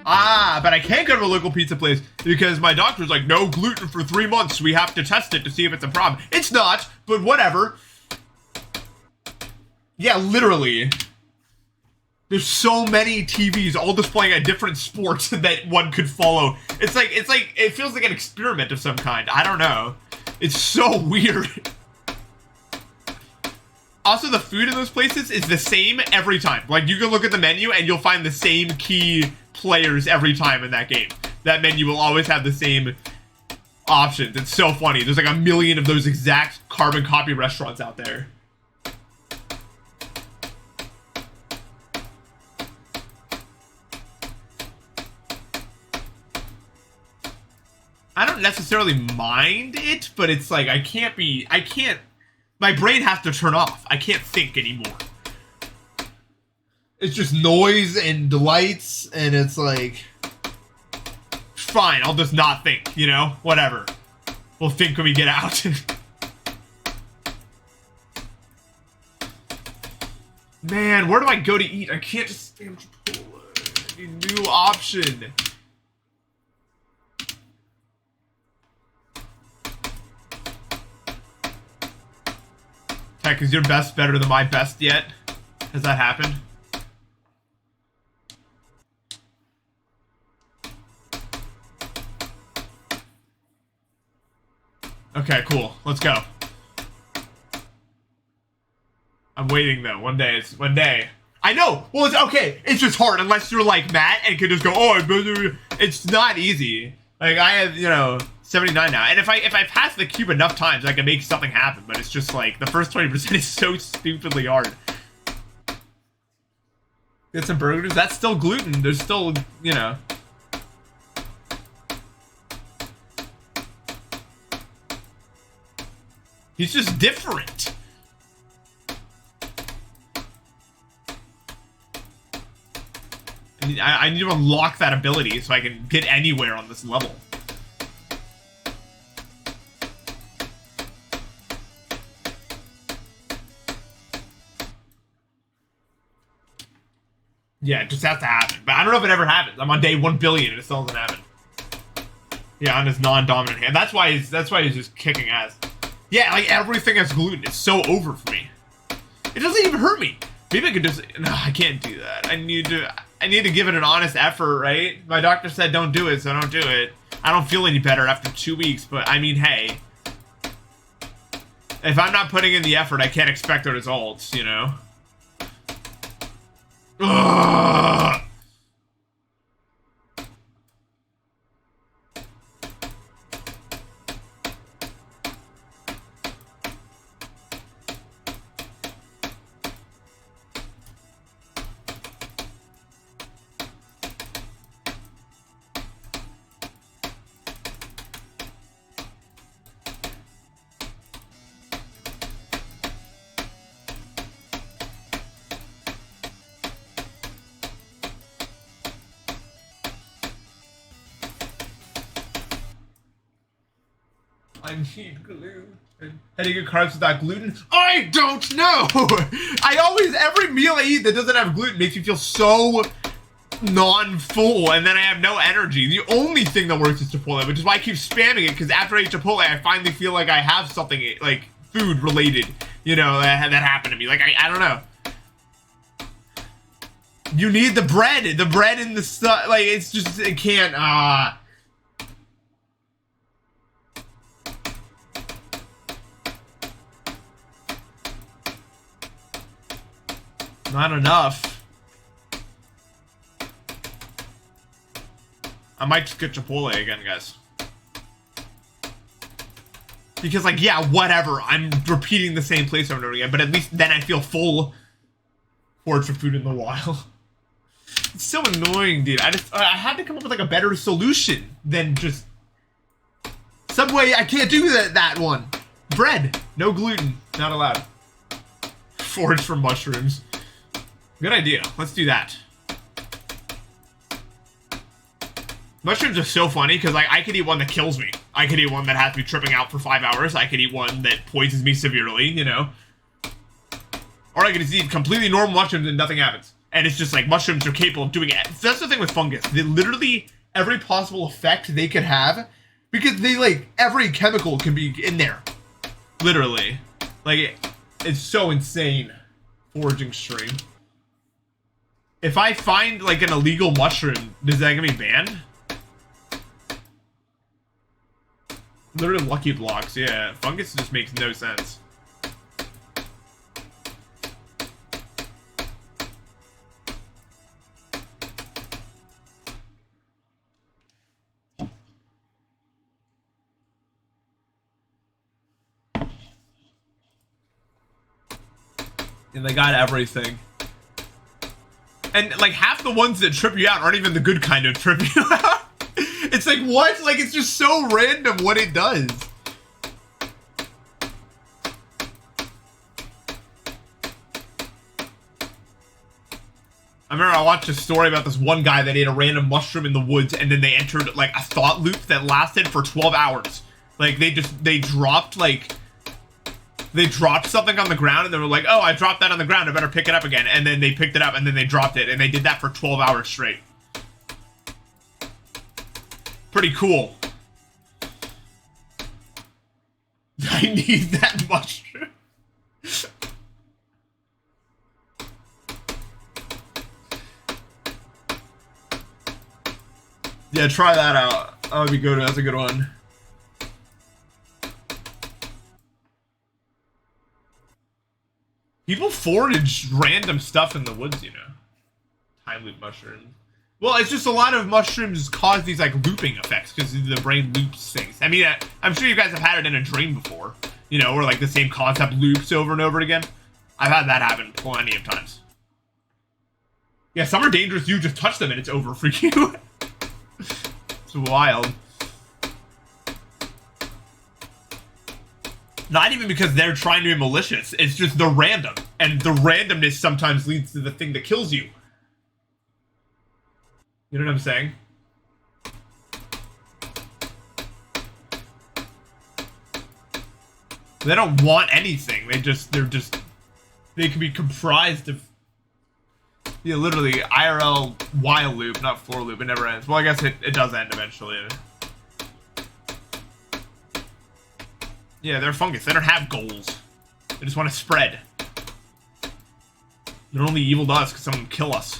Ah, but I can't go to a local pizza place because my doctor's like, no gluten for 3 months. We have to test it to see if it's a problem. It's not, but whatever. Yeah, literally. There's so many TVs all displaying a different sport that one could follow. It's like, it feels like an experiment of some kind. I don't know. It's so weird. Also, the food in those places is the same every time. Like, you can look at the menu and you'll find the same key players every time in that game. That menu will always have the same options. It's so funny. There's like a million of those exact carbon copy restaurants out there. I don't necessarily mind it, but it's like, my brain has to turn off. I can't think anymore. It's just noise and lights, and it's like fine. I'll just not think, you know? Whatever. We'll think when we get out. Man, where do I go to eat? I can't just spam Chipotle. I need a new option. Tech, is your best better than my best yet? Has that happened? Okay, cool. Let's go. I'm waiting though. One day. It's one day. I know. Well, it's okay. It's just hard unless you're like Matt and can just go. Oh, it's not easy. Like I have, you know, 79 now, and if I pass the cube enough times, I can make something happen. But it's just like the first 20% is so stupidly hard. Get some burgers. That's still gluten. There's still, you know. He's just different. I need to unlock that ability so I can get anywhere on this level. Yeah, it just has to happen. But I don't know if it ever happens. I'm on day 1 billion and it still doesn't happen. Yeah, on his non-dominant hand. That's why he's just kicking ass. Yeah, like everything has gluten. It's so over for me. It doesn't even hurt me. Maybe I could just... No, I can't do that. I need to give it an honest effort, right? My doctor said don't do it, so don't do it. I don't feel any better after 2 weeks, but I mean, hey. If I'm not putting in the effort, I can't expect the results, you know? Ugh. I need gluten. How do you get carbs without gluten? I don't know! Every meal I eat that doesn't have gluten makes me feel so non-full, and then I have no energy. The only thing that works is Chipotle, which is why I keep spamming it, because after I eat Chipotle, I finally feel like I have something, like, food-related, you know, that happened to me. Like, I don't know. You need the bread and the stuff, like, it's just, it can't, Not enough. I might just get Chipotle again, guys. Because, like, yeah, whatever. I'm repeating the same place over and over again, but at least then I feel full. Forage for food in the wild. It's so annoying, dude. I had to come up with, like, a better solution than just... Subway, I can't do that one. Bread. No gluten. Not allowed. Forage for mushrooms. Good idea. Let's do that. Mushrooms are so funny because, like, I could eat one that kills me. I could eat one that has me tripping out for 5 hours. I could eat one that poisons me severely, you know? Or I could just eat completely normal mushrooms and nothing happens. And it's just like, mushrooms are capable of doing it. That's the thing with fungus. They literally, every possible effect they could have, because they, like, every chemical can be in there. Literally. Like, it's so insane. Foraging stream. If I find, like, an illegal mushroom, is that gonna be banned? Literally lucky blocks, yeah. Fungus just makes no sense. And they got everything. And, like, half the ones that trip you out aren't even the good kind of trip you out. It's like, what? Like, it's just so random what it does. I remember I watched a story about this one guy that ate a random mushroom in the woods, and then they entered like a thought loop that lasted for 12 hours. Like they dropped something on the ground, and they were like, "Oh, I dropped that on the ground. I better pick it up again." And then they picked it up, and then they dropped it, and they did that for 12 hours straight. Pretty cool. I need that mushroom. Yeah, try that out. That would be good. That's a good one. People forage random stuff in the woods, you know. Time loop mushrooms. Well, it's just a lot of mushrooms cause these like looping effects because the brain loops things. I mean, I'm sure you guys have had it in a dream before, you know, where like the same concept loops over and over again. I've had that happen plenty of times. Yeah, some are dangerous. You just touch them and it's over for you. It's wild. Not even because they're trying to be malicious. It's just they're random. And the randomness sometimes leads to the thing that kills you. You know what I'm saying? They don't want anything. They can be comprised of, yeah, literally IRL while loop, not for loop. It never ends. Well, I guess it does end eventually. Yeah, they're fungus. They don't have goals. They just want to spread. They're only evil to us because someone kill us.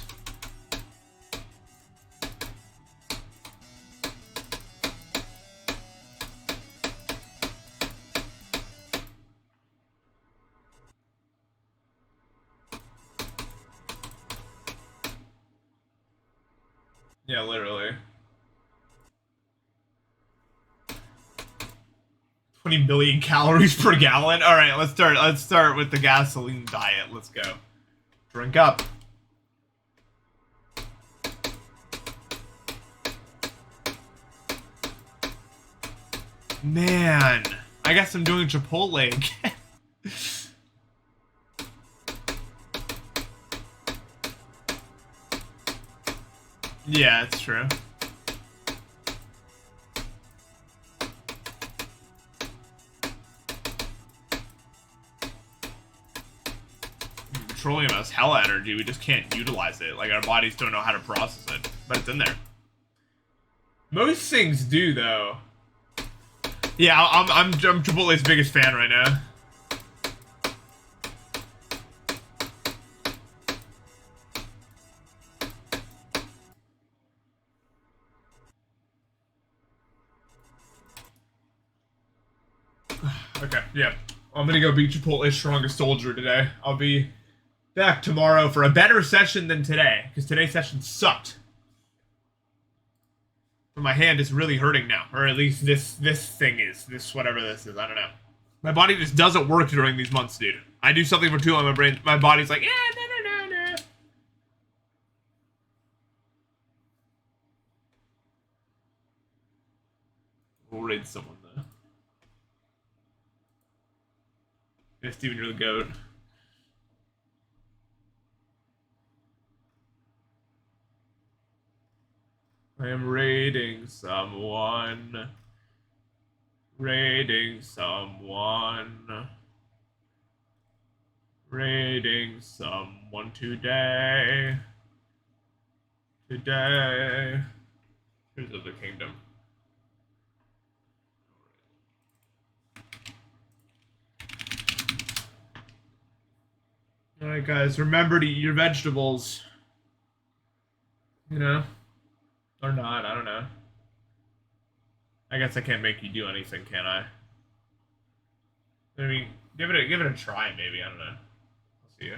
Yeah, literally. 20 million calories per gallon. All right, let's start with the gasoline diet. Let's go. Drink up. Man, I guess I'm doing Chipotle again. Yeah, it's true. Petroleum has hella energy, we just can't utilize it. Like, our bodies don't know how to process it, but it's in there. Most things do, though. Yeah, I'm Chipotle's biggest fan right now. Okay, yeah. I'm gonna go be Chipotle's strongest soldier today. I'll be back tomorrow for a better session than today, because today's session sucked. But my hand is really hurting now, or at least this thing is. This, whatever this is, I don't know. My body just doesn't work during these months, dude. I do something for too long, my body's like, yeah, no. We'll raid someone, though. Yeah, Steven, you're the GOAT. I am raiding someone. Raiding someone. Raiding someone today. Today. Here's of the kingdom. Alright, guys, remember to eat your vegetables. You know? Or not, I don't know. I guess I can't make you do anything, can I? I mean, give it a try, maybe, I don't know. I'll see ya.